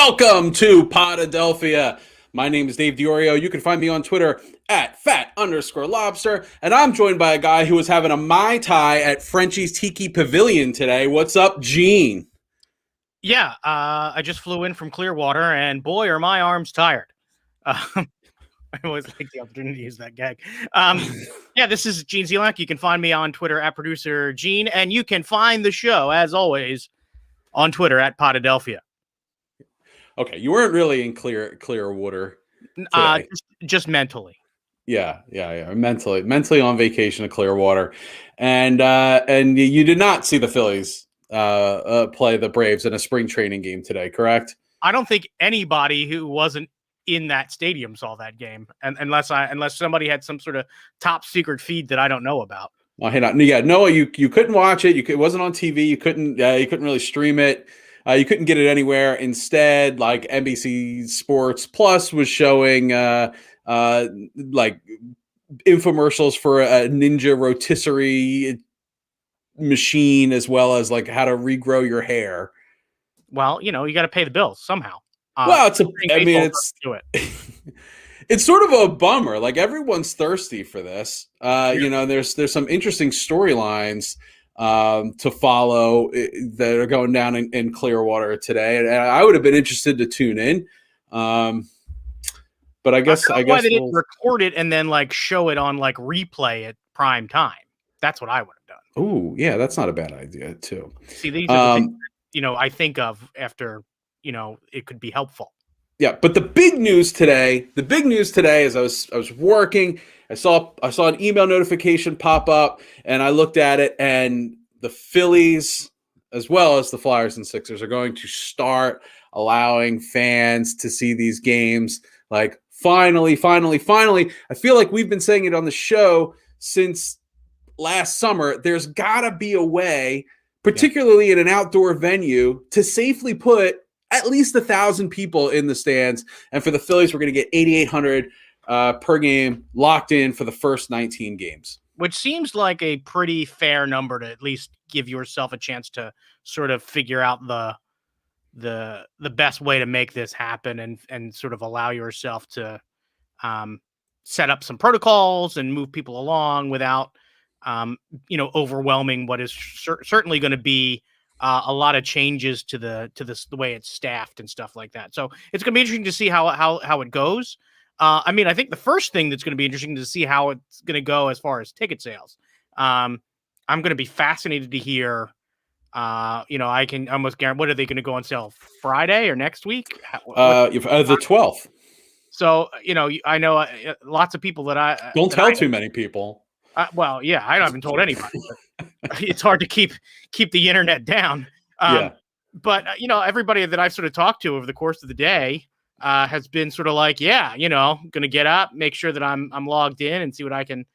Welcome to Podadelphia. My name is Dave Diorio. You can find me on Twitter at fat_lobster. And I'm joined by a guy who was having a Mai Tai at Frenchie's Tiki Pavilion today. What's up, Gene? Yeah, I just flew in from Clearwooder, and boy, are my arms tired. I always like the opportunity to use that gag. Yeah, this is Gene Zelak. You can find me on Twitter at producer Gene, and you can find the show, as always, on Twitter at Podadelphia. Okay, you weren't really in Clearwooder today. Just mentally. Yeah. Mentally on vacation to Clearwater, and you did not see the Phillies play the Braves in a spring training game today, correct? I don't think anybody who wasn't in that stadium saw that game, and unless somebody had some sort of top secret feed that I don't know about. Oh, hey, yeah, Noah, you couldn't watch it. It wasn't on TV. You couldn't really stream it. You couldn't get it anywhere. Instead, like NBC Sports Plus was showing like infomercials for a Ninja rotisserie machine, as well as like how to regrow your hair. Well, you got to pay the bills somehow. Well, it's sort of a bummer. Like, everyone's thirsty for this. There's some interesting storylines to follow that are going down in Clearwater today, and I would have been interested to tune in. But I guess why they didn't record it and then like show it on like replay at prime time. That's what I would have done. Oh, yeah, that's not a bad idea too. See, these are the things that, I think of after it could be helpful. Yeah, but the big news today is I was working. I saw an email notification pop up, and I looked at it, and the Phillies, as well as the Flyers and Sixers, are going to start allowing fans to see these games. Like, finally. I feel like we've been saying it on the show since last summer. There's got to be a way, particularly in an outdoor venue, to safely put at least 1,000 people in the stands. And for the Phillies, we're going to get 8,800 per game locked in for the first 19 games. Which seems like a pretty fair number to at least give yourself a chance to sort of figure out the best way to make this happen and sort of allow yourself to set up some protocols and move people along without, overwhelming what is certainly going to be a lot of changes to the way it's staffed and stuff like that. So it's going to be interesting to see how it goes. I think the first thing that's going to be interesting to see how it's going to go as far as ticket sales. I'm going to be fascinated to hear. I can almost guarantee. What are they going to go on sale Friday or next week? The 12th. So I know lots of people that I don't tell too many people. Well, yeah, I haven't told anybody. It's hard to keep the internet down. But everybody that I've sort of talked to over the course of the day has been sort of like, going to get up, make sure that I'm logged in and see what I can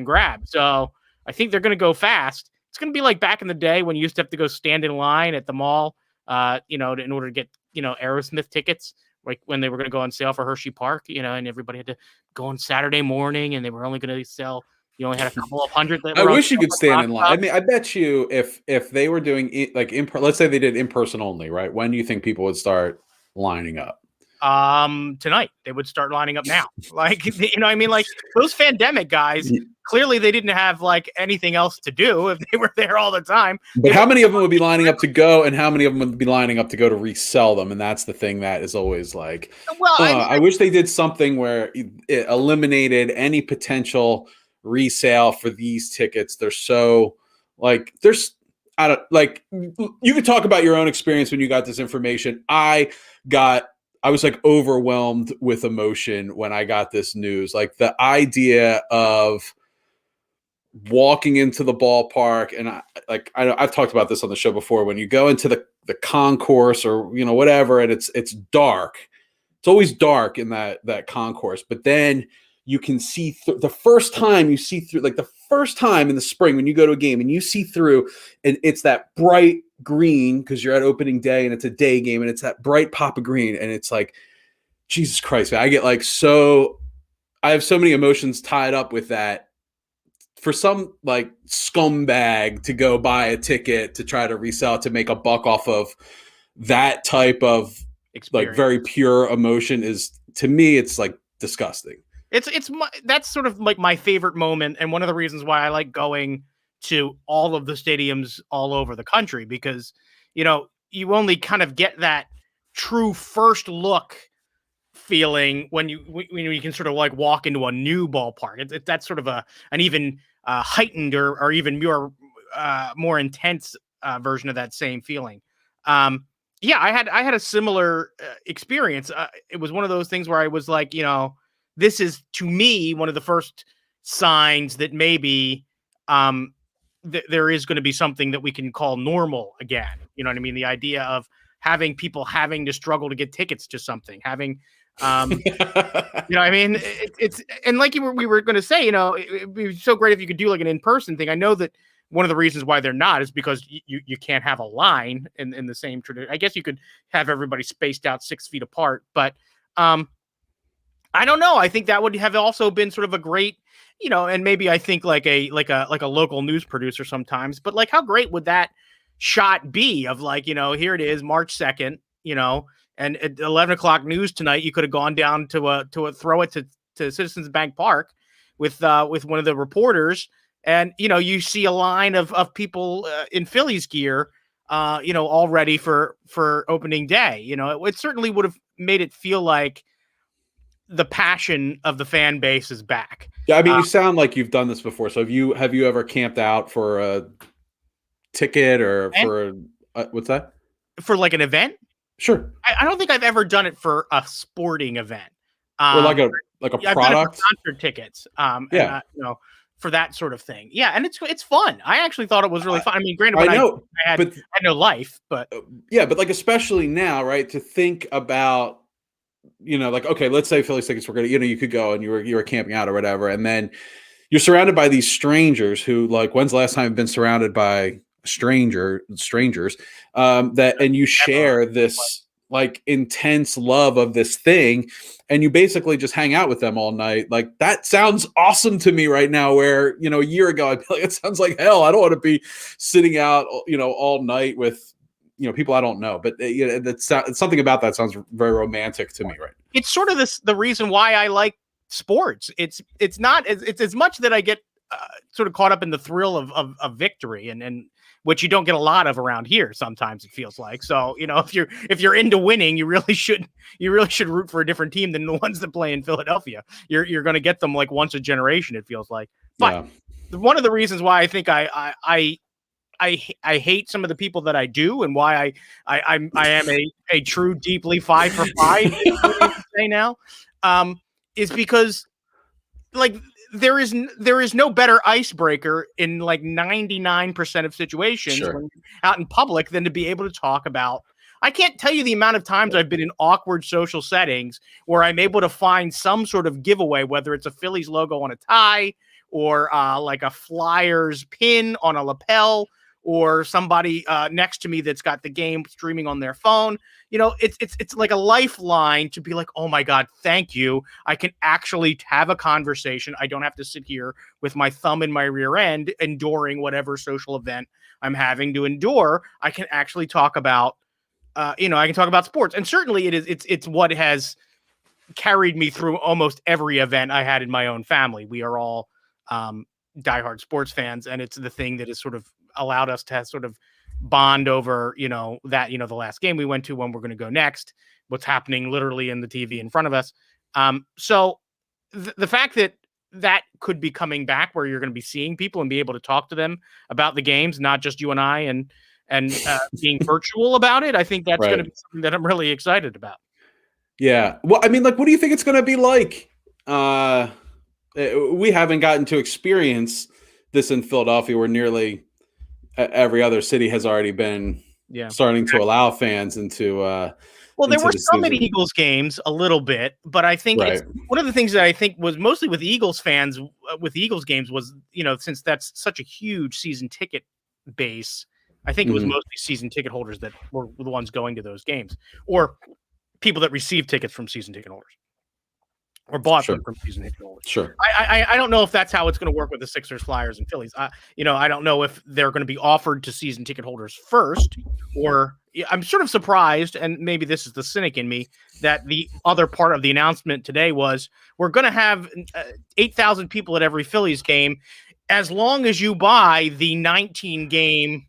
grab. So I think they're going to go fast. It's going to be like back in the day when you used to have to go stand in line at the mall, in order to get Aerosmith tickets, like when they were going to go on sale for Hershey Park, and everybody had to go on Saturday morning, and they were only going to sell. You only had a couple of hundred. I wish you could stand in line. I mean, I bet you if they were doing it like let's say they did in person only, right? When do you think people would start lining up? Tonight they would start lining up now. Like, like those pandemic guys, clearly they didn't have like anything else to do if they were there all the time. But how many of them would be lining up to go, and how many of them would be lining up to go to resell them? And that's the thing that is always like, I wish they did something where it eliminated any potential resale for these tickets. They're so like you could talk about your own experience when you got this information. I was like overwhelmed with emotion when I got this news. Like, the idea of walking into the ballpark, and I've talked about this on the show before, when you go into the concourse or whatever, and it's dark. It's always dark in that concourse, but then you can see the first time in the spring when you go to a game and you see through, and it's that bright green because you're at opening day and it's a day game, and it's that bright pop of green, and it's like, Jesus Christ, man, I have so many emotions tied up with that. For some like scumbag to go buy a ticket to try to resell it to make a buck off of that type of experience. like very pure emotion is, to me, it's like disgusting. That's sort of like my favorite moment, and one of the reasons why I like going to all of the stadiums all over the country, because you only kind of get that true first look feeling when you can sort of like walk into a new ballpark. That's sort of an even heightened or even more intense version of that same feeling. Yeah, I had a similar experience. It was one of those things where I was like, this is, to me, one of the first signs that maybe there is going to be something that we can call normal again. You know what I mean? The idea of having people having to struggle to get tickets to something, having, you know what I mean? It's and like we were going to say, it'd be so great if you could do like an in-person thing. I know that one of the reasons why they're not is because you can't have a line in the same tradition. I guess you could have everybody spaced out 6 feet apart, but I don't know. I think that would have also been sort of a great, and maybe I think like a local news producer sometimes, but like how great would that shot be of like, here it is, March 2nd, and at 11 o'clock news tonight, you could have gone down to throw it to Citizens Bank Park with one of the reporters, and you see a line of people in Phillies gear, all ready for opening day. It certainly would have made it feel like the passion of the fan base is back. Yeah, I mean, you sound like you've done this before. So have you ever camped out for a ticket or for what's that? For like an event? Sure. I don't think I've ever done it for a sporting event. Or like a product. I've done it for concert tickets. Yeah. And, for that sort of thing. Yeah, and it's fun. I actually thought it was really fun. I mean, granted, I know, I had no life, but yeah, but like especially now, right? To think about, like, okay, let's say Phillies tickets were going to, you could go and you were camping out or whatever, and then you're surrounded by these strangers who, like, when's the last time you've been surrounded by strangers that, and you share this like intense love of this thing, and you basically just hang out with them all night. Like, that sounds awesome to me right now, where, a year ago I'd be like, it sounds like hell. I don't want to be sitting out, all night with, people I don't know. But it's something about that sounds very romantic to me, right? It's sort of the reason why I like sports. It's not it's as much that I get sort of caught up in the thrill of victory, and which you don't get a lot of around here. Sometimes it feels like. So, if you're into winning, you really should root for a different team than the ones that play in Philadelphia. You're going to get them like once a generation, it feels like. But one of the reasons why I think I hate some of the people that I do, and why I am a true deeply 5 for 5 say now, is because like there is no better icebreaker in like 99% of situations when you're out in public than to be able to talk about. I can't tell you the amount of times I've been in awkward social settings where I'm able to find some sort of giveaway, whether it's a Phillies logo on a tie or like a Flyers pin on a lapel, or somebody next to me that's got the game streaming on their phone. It's like a lifeline to be like, oh my God, thank you. I can actually have a conversation. I don't have to sit here with my thumb in my rear end enduring whatever social event I'm having to endure. I can actually talk about, I can talk about sports. And certainly it's what has carried me through almost every event I had in my own family. We are all diehard sports fans, and it's the thing that has sort of allowed us to sort of bond over, that, the last game we went to, when we're going to go next, what's happening literally in the TV in front of us. So the fact that could be coming back, where you're going to be seeing people and be able to talk to them about the games, not just you and I, and being virtual about it, I think that's going to be something that I'm really excited about. Yeah. Well, I mean, like, what do you think it's going to be like? We haven't gotten to experience this in Philadelphia, where nearly every other city has already been starting to allow fans into. Well, there were some at Eagles games a little bit, but I think it's one of the things that I think was mostly with Eagles fans with Eagles games was, since that's such a huge season ticket base, I think it was mostly season ticket holders that were the ones going to those games, or people that received tickets from season ticket holders. or bought Sure. them from season ticket holders. Sure. I don't know if that's how it's going to work with the Sixers, Flyers, and Phillies. I don't know if they're going to be offered to season ticket holders first, or I'm sort of surprised, and maybe this is the cynic in me, that the other part of the announcement today was we're going to have 8,000 people at every Phillies game as long as you buy the 19 game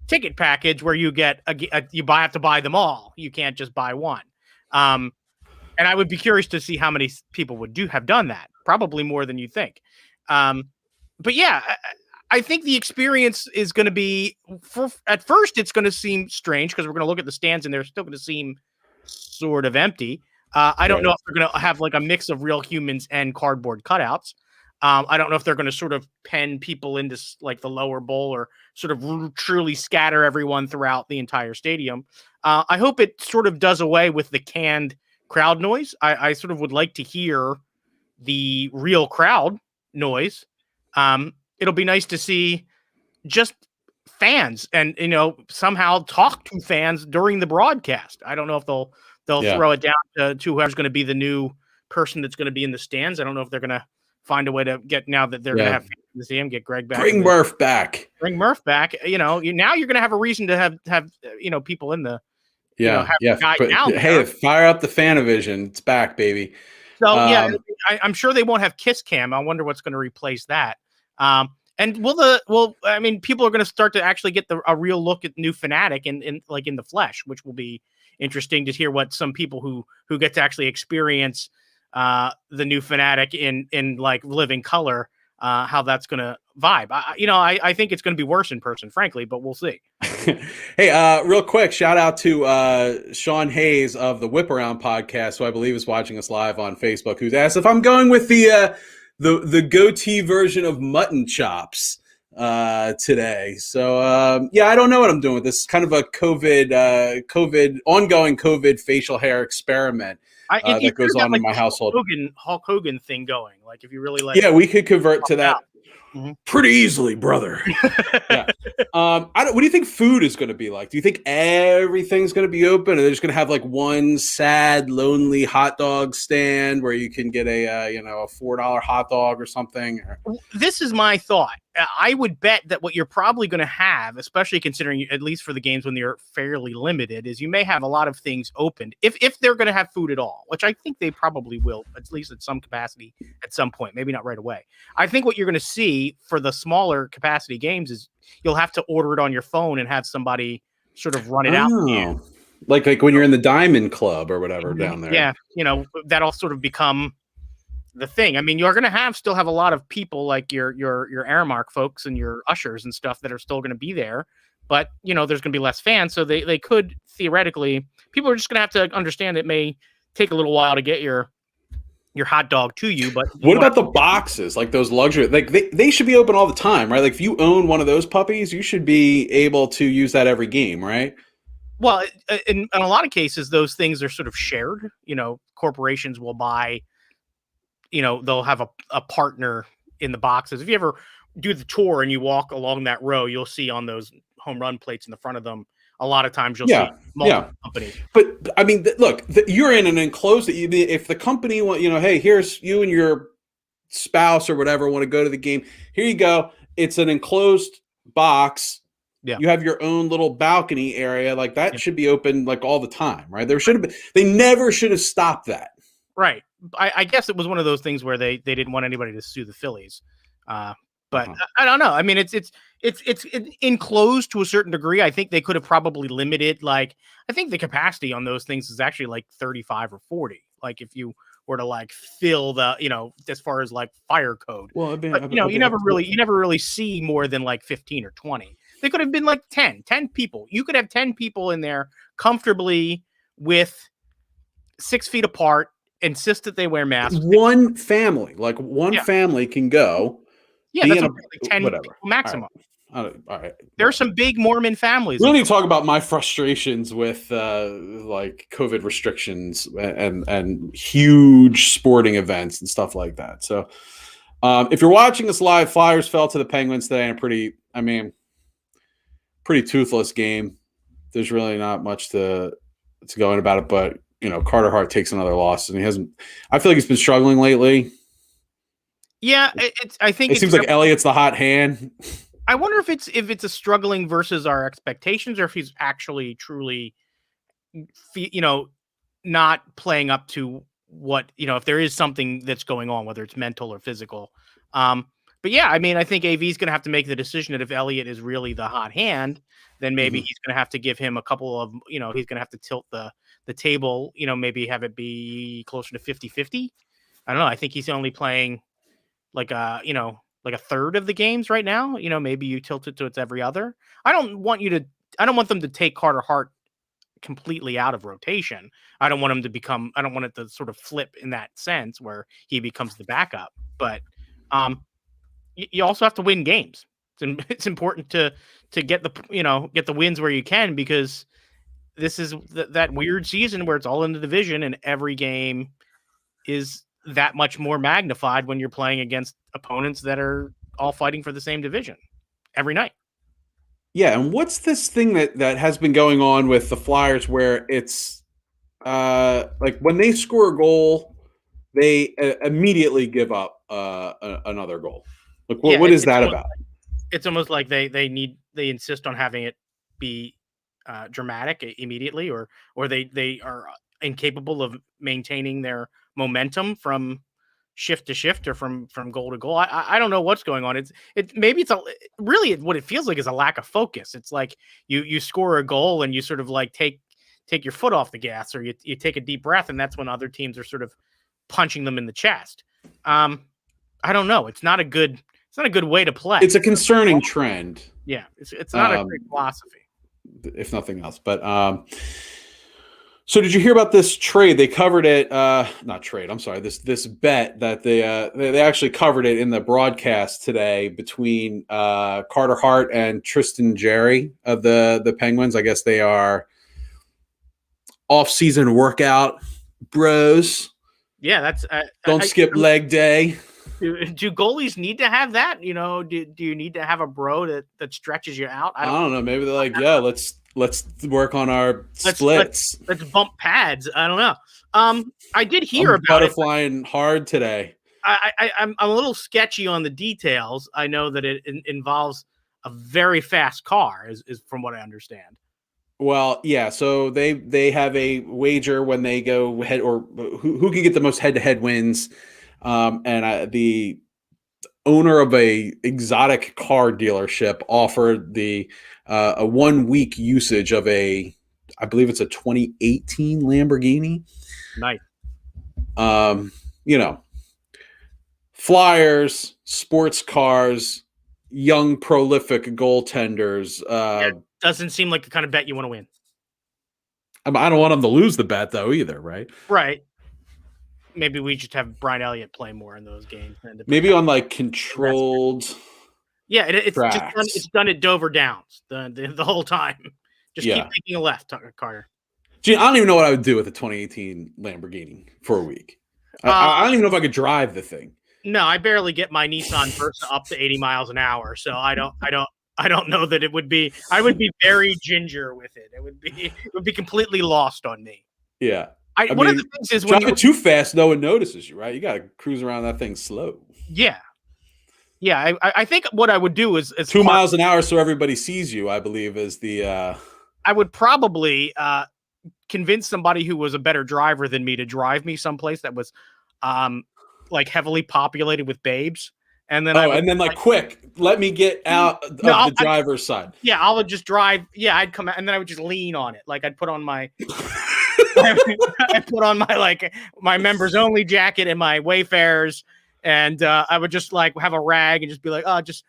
ticket package where you get have to buy them all. You can't just buy one. And I would be curious to see how many people would have done that. Probably more than you think. But yeah, I think the experience is going to be, at first, it's going to seem strange because we're going to look at the stands and they're still going to seem sort of empty. I don't know if they're going to have like a mix of real humans and cardboard cutouts. I don't know if they're going to sort of pen people into like the lower bowl or sort of truly scatter everyone throughout the entire stadium. I hope it sort of does away with the canned crowd noise. I sort of would like to hear the real crowd noise. It'll be nice to see just fans and, somehow talk to fans during the broadcast. I don't know if they'll throw it down to whoever's going to be the new person that's going to be in the stands. I don't know if they're going to find a way to get, now that they're going to have fans in the stadium, get Greg back. Bring Murph back. Bring Murph back. Now you're going to have a reason to have people in the, fire up the Fanavision. It's back, baby. So I'm sure they won't have Kiss Cam. I wonder what's going to replace that. And people are going to start to actually get a real look at new Fanatic in the flesh, which will be interesting to hear what some people who get to actually experience the new Fanatic in like living color, how that's going to vibe. I think it's going to be worse in person, frankly, but we'll see. Hey, real quick, shout out to Sean Hayes of the Whip Around podcast, who I believe is watching us live on Facebook, who's asked if I'm going with the goatee version of mutton chops today. So I don't know what I'm doing with this. Kind of a ongoing COVID facial hair experiment that goes on in my household. Hulk Hogan thing going. Like if you really like, we could convert to that. Mm-hmm. Pretty easily, brother. Yeah. What do you think food is going to be like? Do you think everything's going to be open, or they're just going to have like one sad, lonely hot dog stand where you can get a $4 hot dog or something? This is my thought. I would bet that what you're probably going to have, especially considering at least for the games when they're fairly limited, is you may have a lot of things opened if they're going to have food at all, which I think they probably will, at least at some capacity at some point, maybe not right away. I think what you're going to see for the smaller capacity games is you'll have to order it on your phone and have somebody sort of run it out for you. Like when you're in the Diamond Club or whatever down there. Yeah, that'll sort of become the thing. I mean, you're going to still have a lot of people like your Aramark folks and your ushers and stuff that are still going to be there, but there's going to be less fans. So they could theoretically, people are just going to have to understand it may take a little while to get your hot dog to you. But what about the boxes, like those luxury, like they should be open all the time, right? Like if you own one of those puppies, you should be able to use that every game, right? Well, in a lot of cases, those things are sort of shared. Corporations will buy, they'll have a partner in the boxes. If you ever do the tour and you walk along that row, you'll see on those home run plates in the front of them, a lot of times you'll see multiple companies. But I mean, look, you're in an enclosed, if the company want, hey, here's you and your spouse or whatever want to go to the game. Here you go. It's an enclosed box. Yeah. You have your own little balcony area. Like that should be open like all the time, right? They never should have stopped that. Right. I guess it was one of those things where they didn't want anybody to sue the Phillies. But I don't know. I mean, it's enclosed to a certain degree. I think they could have probably limited, like, I think the capacity on those things is actually like 35 or 40. Like if you were to like fill the, as far as like fire code. Well, you never really see more than like 15 or 20. They could have been like 10 people. You could have 10 people in there comfortably with 6 feet apart, insist that they wear masks. One family can go. Yeah, that's like 10 people maximum. All right. There are some big Mormon families. We need to talk about my frustrations with like COVID restrictions and huge sporting events and stuff like that. So if you're watching us live, Flyers fell to the Penguins today in a pretty toothless game. There's really not much to going about it, but Carter Hart takes another loss, and I feel like he's been struggling lately. Yeah, I think it seems like Elliott's the hot hand. I wonder if it's a struggling versus our expectations, or if he's actually truly, not playing up to what, if there is something that's going on, whether it's mental or physical. But yeah, I mean, I think AV is going to have to make the decision that if Elliott is really the hot hand, then maybe he's going to have to give him a couple of, he's going to have to tilt the table, maybe have it be closer to 50-50. I don't know. I think he's only playing like a third of the games right now. Maybe you tilt it to it's every other. I don't want them to take Carter Hart completely out of rotation. I don't want it to sort of flip in that sense where he becomes the backup. But you also have to win games. It's important to get the wins where you can, because this is that weird season where it's all in the division and every game is that much more magnified when you're playing against opponents that are all fighting for the same division every night. Yeah, and what's this thing that has been going on with the Flyers where it's like when they score a goal, they immediately give up another goal. Like, what is that about? It's almost like they insist on having it be dramatic immediately, or they are incapable of maintaining their momentum from shift to shift or from goal to goal. I don't know what's going on. Maybe really what it feels like is a lack of focus. It's like you score a goal and you sort of like take your foot off the gas, or you take a deep breath, and that's when other teams are sort of punching them in the chest. I don't know. It's not a good way to play. It's a concerning trend. Yeah, it's not a great philosophy, if nothing else. But so did you hear about this trade? They covered it. Not trade. I'm sorry. This bet that they actually covered it in the broadcast today between Carter Hart and Tristan Jarry of the Penguins. I guess they are off-season workout bros. Yeah, that's don't skip leg day. Do goalies need to have that? Do you need to have a bro that stretches you out? I don't know. Maybe they're like, yeah, let's work on our splits. Let's bump pads. I don't know. I did hear about butterflying hard today. I'm a little sketchy on the details. I know that it involves a very fast car, is from what I understand. Well, yeah. So they have a wager when they go head, or who can get the most head-to-head wins. And the owner of a exotic car dealership offered a 1 week usage of I believe it's a 2018 Lamborghini. Nice. Flyers, sports cars, young, prolific goaltenders. Doesn't seem like the kind of bet you want to win. I don't want them to lose the bet, though, either, right? Right. Maybe we just have Brian Elliott play more in those games. Maybe on like controlled. Yeah, it's done at Dover Downs the whole time. Just keep taking a left, Carter. Gee, I don't even know what I would do with a 2018 Lamborghini for a week. I don't even know if I could drive the thing. No, I barely get my Nissan Versa up to 80 miles an hour, so I don't know that it would be. I would be very ginger with it. It would be completely lost on me. Yeah. One of the things is when you drive it too fast, no one notices you, right? You got to cruise around that thing slow. Yeah. Yeah. I think what I would do is 2 miles an hour so everybody sees you, I believe, is the. I would probably convince somebody who was a better driver than me to drive me someplace that was like heavily populated with babes. And then quick, let me get out of the driver's side. Yeah, I would just drive. Yeah, I'd come out and then I would just lean on it. Like I'd put on my. I put on my members only jacket and my Wayfarers, and I would just like have a rag and just be like, oh, just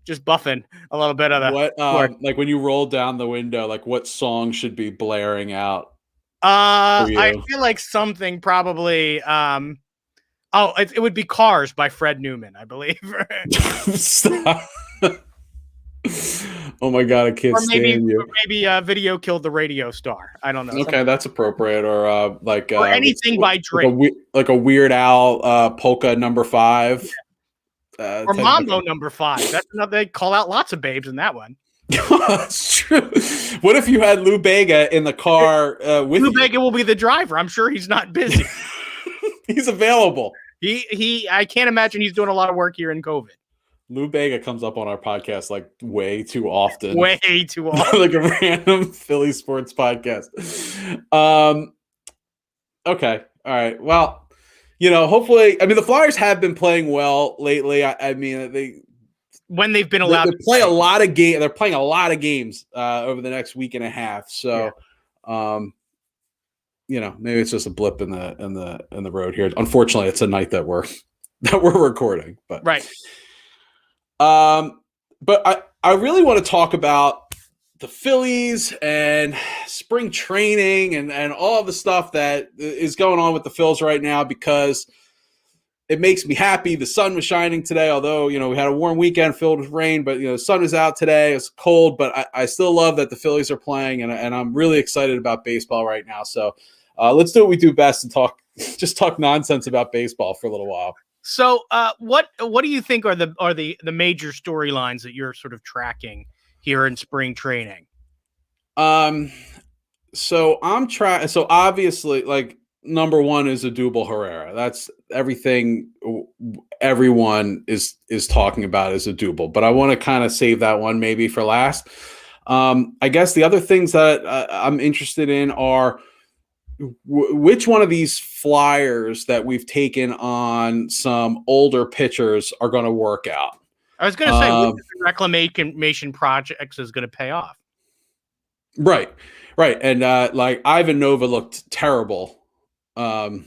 buffing a little bit of the. What like when you roll down the window, like what song should be blaring out? I feel like something probably. It would be "Cars" by Fred Newman, I believe. Stop. Oh my God, I can't stand you. Or maybe Video Killed the Radio Star. I don't know. Okay, that's appropriate. Or or anything by Drake. Like a Weird Al polka number 5. Or Mambo number 5. That's they call out lots of babes in that one. That's true. What if you had Lou Bega in the car with Lou you? Bega will be the driver. I'm sure he's not busy. He's available. I can't imagine he's doing a lot of work here in COVID. Lou Bega comes up on our podcast like way too often. Way too often. Like a random Philly sports podcast. Okay. All right. Well, hopefully, I mean, the Flyers have been playing well lately. I mean, when they've been allowed to play a lot of games. They're playing a lot of games over the next week and a half. So, maybe it's just a blip in the road here. Unfortunately, it's a night that we're recording, but right. But I really want to talk about the Phillies and spring training and all of the stuff that is going on with the Phils right now, because it makes me happy. The sun was shining today, although, we had a warm weekend filled with rain, but, the sun was out today. It's cold, but I still love that the Phillies are playing, and I'm really excited about baseball right now. So let's do what we do best and just talk nonsense about baseball for a little while. So what do you think are the major storylines that you're sort of tracking here in spring training? So so obviously, like, number one is Odubel Herrera. That's everything everyone is talking about is Odubel, but I want to kind of save that one maybe for last. I guess the other things that I'm interested in are which one of these flyers that we've taken on some older pitchers are going to work out. I was going to say, which reclamation projects is going to pay off. Right. And like Ivan Nova looked terrible in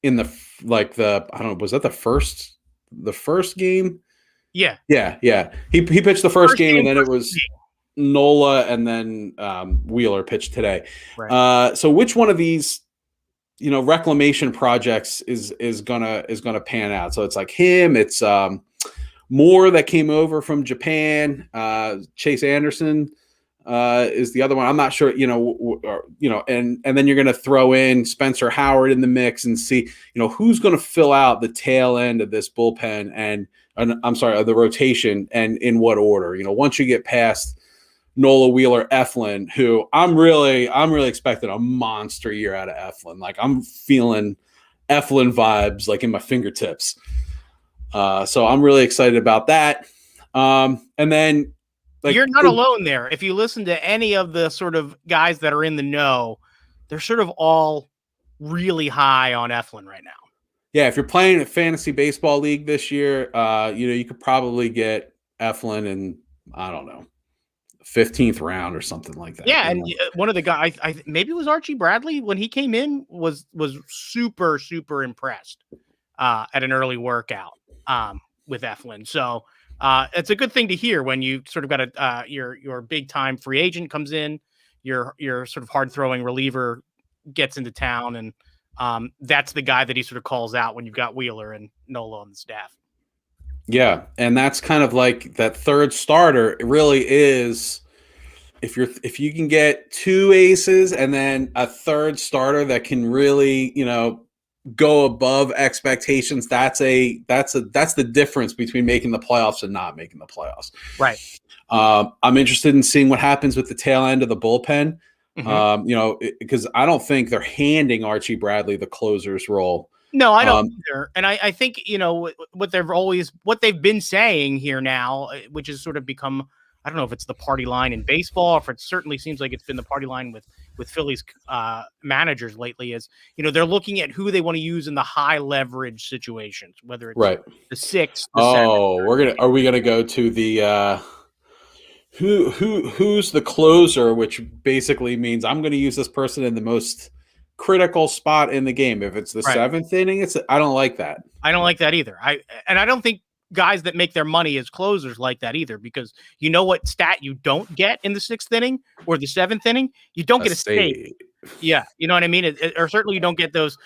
the I don't know, was that the first game? Yeah. He pitched the first game, and then it was Nola, and then Wheeler pitched today. Right. So which one of these, reclamation projects is gonna pan out? So it's like him. It's Moore that came over from Japan. Chase Anderson is the other one. I'm not sure. And then you're gonna throw in Spencer Howard in the mix and see who's gonna fill out the tail end of this bullpen and the rotation, and in what order. Once you get past Nola, Wheeler, Eflin, who I'm really expecting a monster year out of Eflin. Like, I'm feeling Eflin vibes like in my fingertips. So I'm really excited about that. And then, like, you're not alone there. If you listen to any of the sort of guys that are in the know, they're sort of all really high on Eflin right now. Yeah, if you're playing a fantasy baseball league this year, you could probably get Eflin in, I don't know, 15th round or something like that. Yeah, and one of the guys, maybe it was Archie Bradley, when he came in, was super, super impressed at an early workout with Eflin. So it's a good thing to hear when you sort of got your big time free agent comes in, your sort of hard throwing reliever gets into town, and that's the guy that he sort of calls out when you've got Wheeler and Nola on the staff. Yeah, and that's kind of like that third starter. It really is, if you can get two aces and then a third starter that can really, go above expectations, that's the difference between making the playoffs and not making the playoffs. Right. I'm interested in seeing what happens with the tail end of the bullpen. Mm-hmm. Because I don't think they're handing Archie Bradley the closer's role. No, I don't either. And I think, what they've been saying here now, which has sort of become, I don't know if it's the party line in baseball, or if it certainly seems like it's been the party line with Phillies managers lately, is, they're looking at who they want to use in the high leverage situations, whether it's the sixth. Are we going to go to the, who's the closer, which basically means I'm going to use this person in the most critical spot in the game. If it's the seventh inning, I don't like that. I don't like that either. I don't think guys that make their money as closers like that either, because you know what stat you don't get in the sixth inning or the seventh inning? You don't get a save. Yeah, you know what I mean? Or certainly you don't get those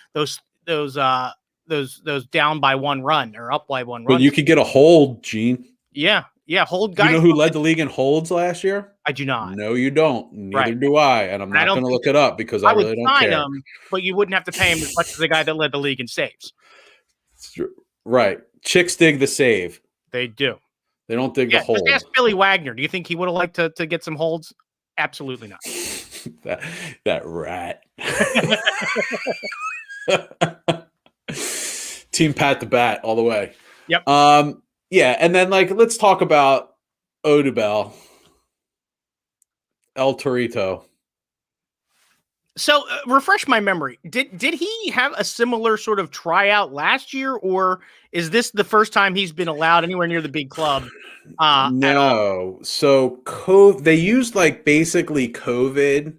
down by one run or up by one run. But you could get a hold, Gene. Yeah, hold guys. You know who led the league in holds last year? I do not. No, you don't. Neither do I, and I'm not going to look it up because I really don't care. Him, but you wouldn't have to pay him as much as the guy that led the league in saves. Right. Chicks dig the save. They do. They don't dig the Just hole. ask Billy Wagner. Do you think he would have liked to get some holds? Absolutely not. that rat. Team Pat the Bat all the way. Yep. Yeah, and then let's talk about Odubel, El Torito. So refresh my memory. Did he have a similar sort of tryout last year, or is this the first time he's been allowed anywhere near the big club? No. So they used basically COVID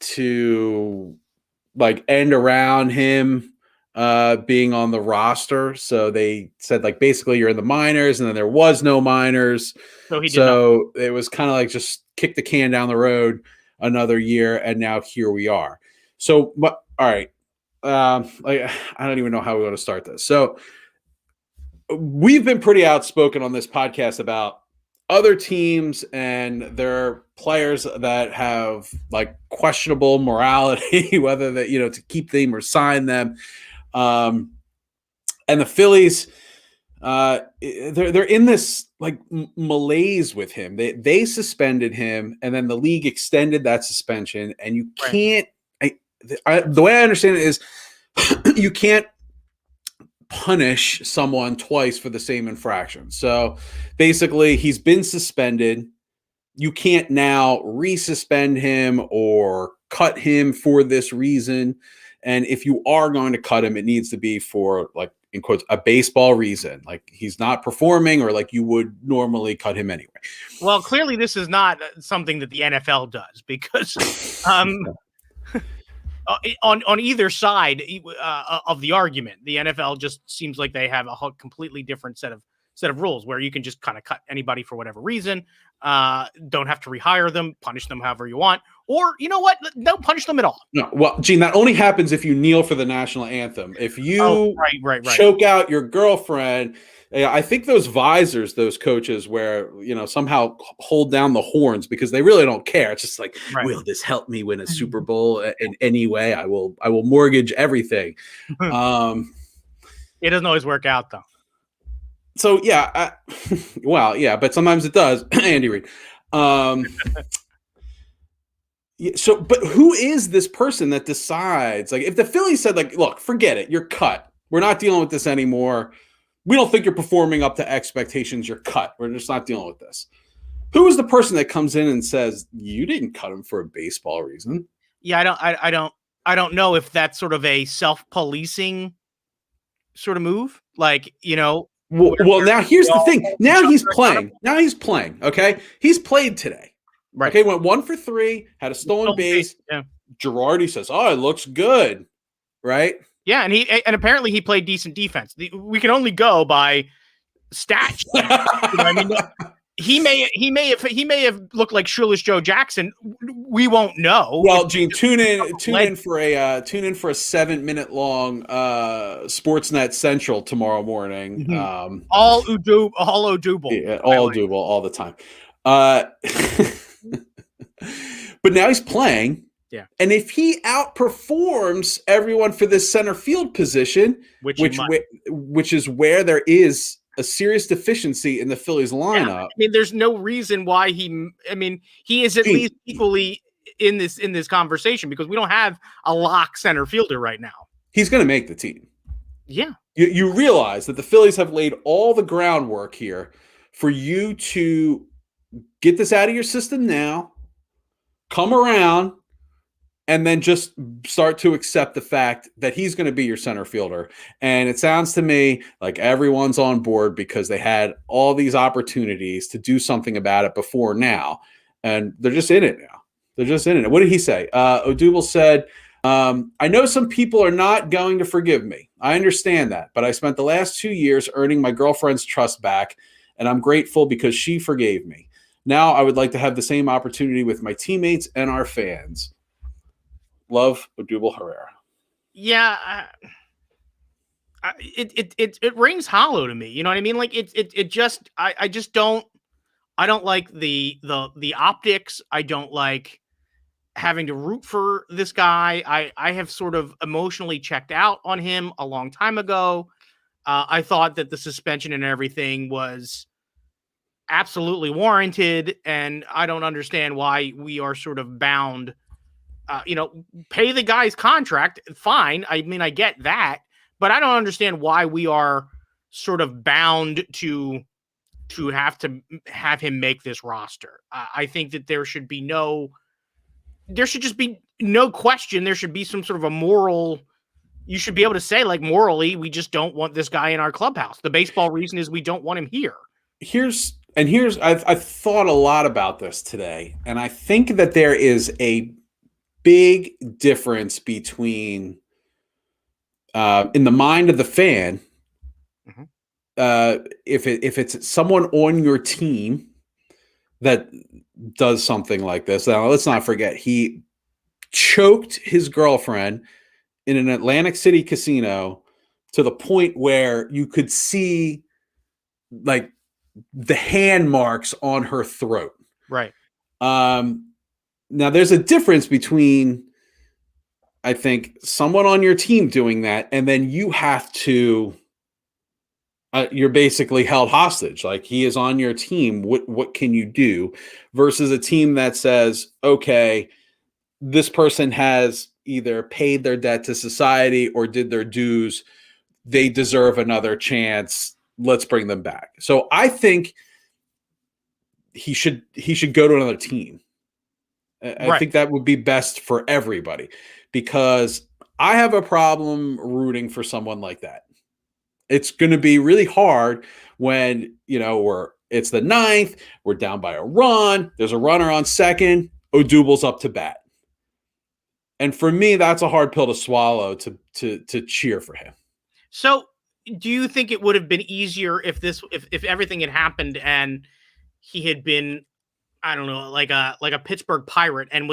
to end around him being on the roster. So they said basically you're in the minors, and then there was no minors. So it was kind of just kick the can down the road another year, and now here we are. So, all right. I don't even know how we want to start this. So we've been pretty outspoken on this podcast about other teams and their players that have questionable morality, whether that, to keep them or sign them. And the Phillies, they're in this malaise with him. They suspended him, and then the league extended that suspension, and you can't, the way I understand it is you can't punish someone twice for the same infraction. So basically he's been suspended. You can't now resuspend him or cut him for this reason. And if you are going to cut him, it needs to be for in quotes, a baseball reason. He's not performing, or you would normally cut him anyway. Well, clearly this is not something that the NFL does, because on either side of the argument, the NFL just seems like they have a completely different set of rules, where you can just kind of cut anybody for whatever reason, don't have to rehire them, punish them however you want, or you know what, don't punish them at all. No, well, Gene, that only happens if you kneel for the national anthem. If you choke out your girlfriend, I think those visors, those coaches wear, somehow hold down the horns because they really don't care. It's just will this help me win a Super Bowl in any way? I will mortgage everything. It doesn't always work out though. So yeah, but sometimes it does. Andy Reid. So, but who is this person that decides? If the Phillies said, look, forget it, you're cut. We're not dealing with this anymore. We don't think you're performing up to expectations. You're cut. We're just not dealing with this. Who is the person that comes in and says you didn't cut him for a baseball reason? Yeah, I don't know if that's sort of a self-policing sort of move. Well, now here's the thing. Now he's playing. Okay, he's played today. Right. Okay, went 1 for 3, had a stolen base. Yeah. Girardi says, "Oh, it looks good." Right? Yeah, and apparently he played decent defense. We can only go by stats. He may have looked like shoeless Joe Jackson. We won't know. Well, Gene, tune in for a 7-minute long Sportsnet Central tomorrow morning. Mm-hmm. All Odubel. Yeah, all Odubel all the time. But now he's playing. Yeah. And if he outperforms everyone for this center field position, which is where there is a serious deficiency in the Phillies lineup. Yeah. There's no reason why he is at least equally in this conversation, because we don't have a lock center fielder right now. He's going to make the team. Yeah. You realize that the Phillies have laid all the groundwork here for you to get this out of your system now, come around, and then just start to accept the fact that he's going to be your center fielder. And it sounds to me like everyone's on board because they had all these opportunities to do something about it before now. And they're just in it now. What did he say? Odubel said, I know some people are not going to forgive me. I understand that. But I spent the last 2 years earning my girlfriend's trust back, and I'm grateful because she forgave me. Now I would like to have the same opportunity with my teammates and our fans. Love, Odubel Herrera. Yeah, it rings hollow to me. You know what I mean? I just don't. I don't like the optics. I don't like having to root for this guy. I have sort of emotionally checked out on him a long time ago. I thought that the suspension and everything was absolutely warranted, and I don't understand why we are sort of bound. Pay the guy's contract, fine. I mean, I get that, but I don't understand why we are sort of bound to have him make this roster. I think that there should just be no question. There should be some sort of a moral. You should be able to say, like, morally, we just don't want this guy in our clubhouse. The baseball reason is we don't want him here. I've thought a lot about this today, and I think that there is a big difference between in the mind of the fan. If it's someone on your team that does something like this. Now, let's not forget, he choked his girlfriend in an Atlantic City casino to the point where you could see like the hand marks on her throat. Right. Now there's a difference between, I think, someone on your team doing that, and then you have to, you're basically held hostage. Like, he is on your team. What can you do? Versus a team that says, okay, this person has either paid their debt to society or did their dues. They deserve another chance. Let's bring them back. So I think he should go to another team. I think that would be best for everybody, because I have a problem rooting for someone like that. It's going to be really hard when, it's the ninth, we're down by a run, there's a runner on second, Odubel's up to bat. And for me, that's a hard pill to swallow to cheer for him. So do you think it would have been easier if everything had happened and he had been, I don't know, like a Pittsburgh Pirate, and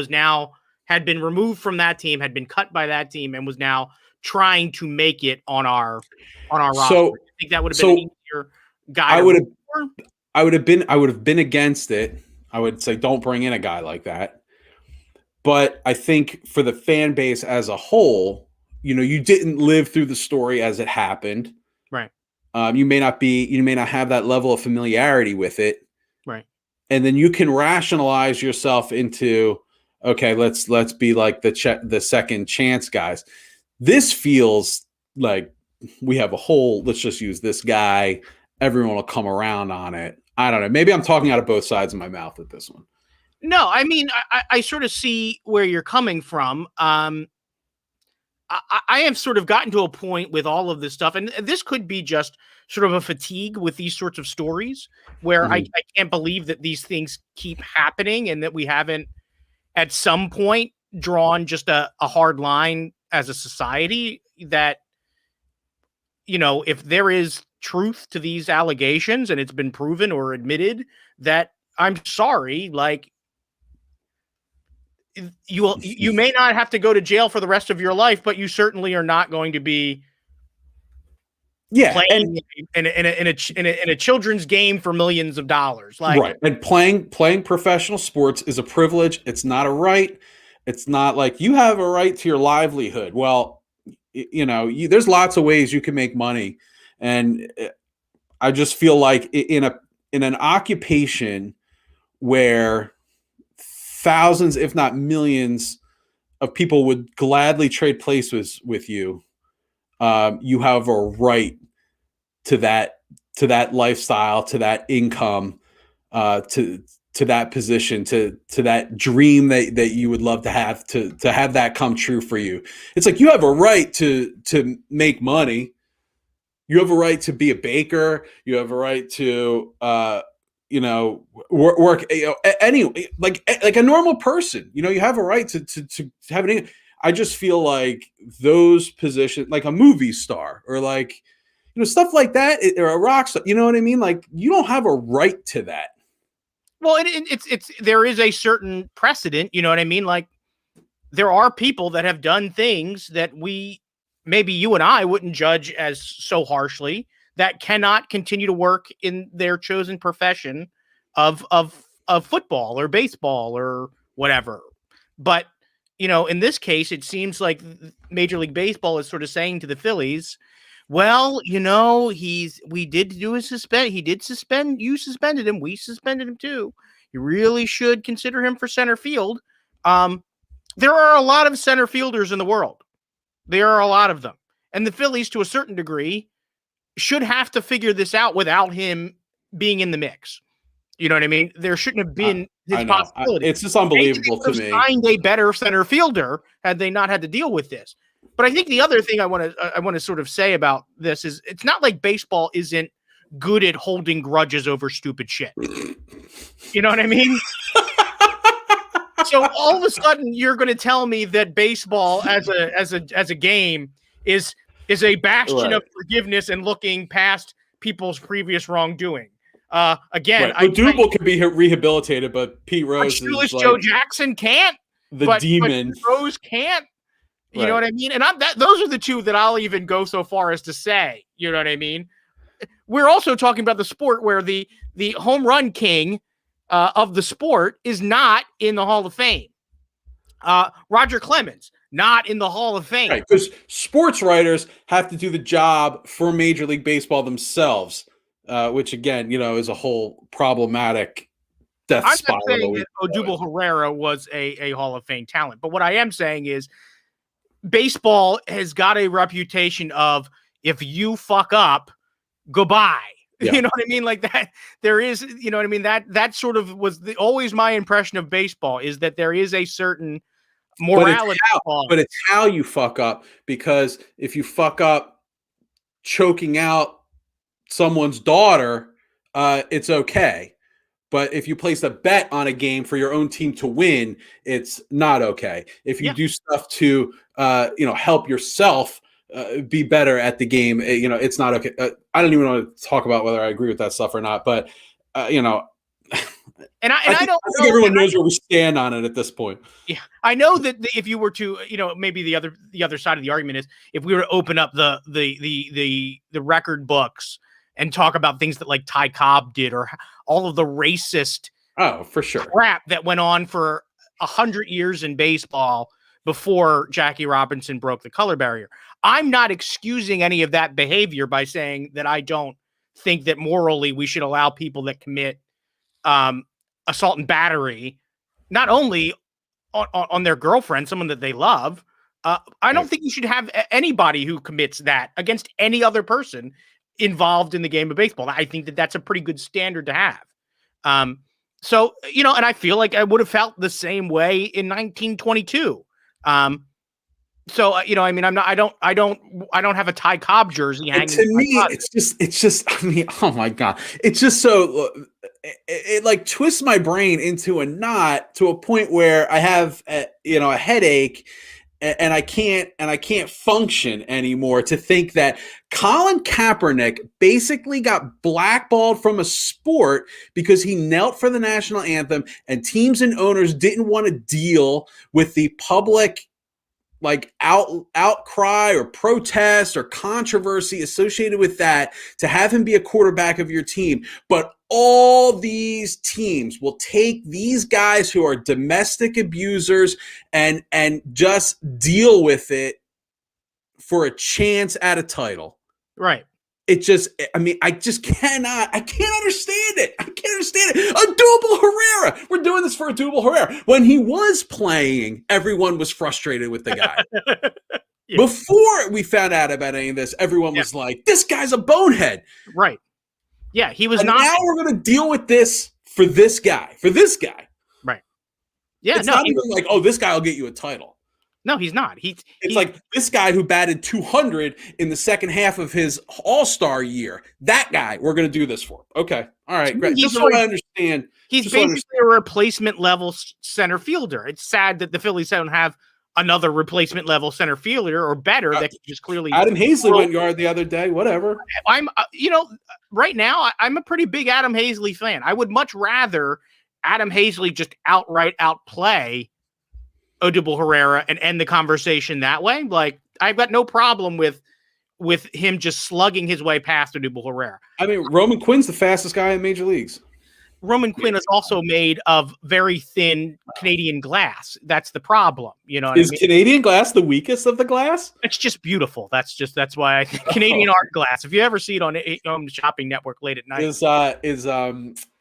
had been removed from that team, had been cut by that team, and was now trying to make it on our roster? I think that would have been an easier guy. I would have been against it. I would say, don't bring in a guy like that. But I think for the fan base as a whole, you didn't live through the story as it happened. Right. You may not have that level of familiarity with it. Right. And then you can rationalize yourself into, okay, let's be like the second chance guys. This feels like we have let's just use this guy. Everyone will come around on it. I don't know. Maybe I'm talking out of both sides of my mouth with this one. No, I mean, I sort of see where you're coming from. I have sort of gotten to a point with all of this stuff, and this could be just sort of a fatigue with these sorts of stories where I can't believe that these things keep happening and that we haven't at some point drawn just a hard line as a society that, if there is truth to these allegations and it's been proven or admitted, that I'm sorry, like, you may not have to go to jail for the rest of your life, but you certainly are not going to be playing in a children's game for millions of dollars. Right. And playing professional sports is a privilege. It's not a right. It's not like you have a right to your livelihood. Well, there's lots of ways you can make money. And I just feel like in an occupation where thousands, if not millions, of people would gladly trade places with you, you have a right to that lifestyle, to that income, to that position, to that dream that you would love to have that come true for you. It's like you have a right to make money. You have a right to be a baker. You have a right to work any like a normal person. You have a right to have an. I just feel like those positions, like a movie star or like stuff like that, or a rock star. You know what I mean? Like, you don't have a right to that. Well, it's there is a certain precedent. You know what I mean? Like, there are people that have done things that maybe you and I wouldn't judge as so harshly, that cannot continue to work in their chosen profession of football or baseball or whatever. But, in this case, it seems like Major League Baseball is sort of saying to the Phillies, Well, we did do a suspend. He did suspend. You suspended him. We suspended him too. You really should consider him for center field. There are a lot of center fielders in the world. There are a lot of them. And the Phillies, to a certain degree, should have to figure this out without him being in the mix. You know what I mean? There shouldn't have been his possibility. It's just unbelievable to me. Find a better center fielder had they not had to deal with this. But I think the other thing I want to sort of say about this is it's not like baseball isn't good at holding grudges over stupid shit. You know what I mean? So all of a sudden you're going to tell me that baseball as a game is a bastion of forgiveness and looking past people's previous wrongdoing. Again, Odubel can be rehabilitated, but Pete Rose is Joe Jackson can't. The demon. But Rose can't. You know what I mean? And those are the two that I'll even go so far as to say. You know what I mean? We're also talking about the sport where the home run king of the sport is not in the Hall of Fame. Roger Clemens, not in the Hall of Fame. Right, because sports writers have to do the job for Major League Baseball themselves, which, again, is a whole problematic death spiral. I'm not saying that Odubel Herrera was a Hall of Fame talent, but what I am saying is baseball has got a reputation of if you fuck up, goodbye. Yeah. You know what I mean? Like that, there is, you know what I mean? That sort of was always my impression of baseball is that there is a certain morality. But it's how you fuck up, because if you fuck up choking out someone's daughter, it's okay. But if you place a bet on a game for your own team to win, it's not okay. If you do stuff to, help yourself be better at the game, it's not okay. I don't even want to talk about whether I agree with that stuff or not, but I think everyone knows where we stand on it at this point. Yeah, I know that if you were to, maybe the other side of the argument is if we were to open up the record books and talk about things that like Ty Cobb did or all of the racist for sure crap that went on for 100 years in baseball before Jackie Robinson broke the color barrier. I'm not excusing any of that behavior by saying that I don't think that morally we should allow people that commit assault and battery, not only on their girlfriend, someone that they love. I don't think you should have anybody who commits that against any other person involved in the game of baseball. I think that that's a pretty good standard to have. So, and I feel like I would have felt the same way in 1922. So, I don't have a Ty Cobb jersey hanging. To me, it's just, I mean, oh my God. It's just so, it like twists my brain into a knot to a point where I have, a headache and I can't function anymore to think that Colin Kaepernick basically got blackballed from a sport because he knelt for the national anthem and teams and owners didn't want to deal with the public outcry or protest or controversy associated with that to have him be a quarterback of your team. But all these teams will take these guys who are domestic abusers and just deal with it for a chance at a title. Right. I can't understand it. I can't understand it. Odubel Herrera. We're doing this for Odubel Herrera. When he was playing, everyone was frustrated with the guy. Yeah. Before we found out about any of this, everyone was like, this guy's a bonehead. Right. Yeah, he was and not. Now we're going to deal with this for this guy. Right. Yeah, it's not even like, this guy will get you a title. No, he's not. It's like this guy who batted 200 in the second half of his All-Star year. That guy, we're going to do this for. Okay. All right. Great. Just so I understand. He's basically a replacement level center fielder. It's sad that the Phillies don't have another replacement level center fielder or better that can just clearly. Adam Hazley went yard the other day. Whatever. I'm, right now I'm a pretty big Adam Hazley fan. I would much rather Adam Hazley just outright outplay Odubel Herrera and end the conversation that way. Like, I've got no problem with him just slugging his way past Odubel Herrera. I mean, Roman Quinn's the fastest guy in major leagues. Roman Quinn is also made of very thin Canadian glass. That's the problem. You know what I mean? Canadian glass the weakest of the glass? It's just beautiful. That's why I think Canadian art glass. If you ever see it on the Shopping Network late at night,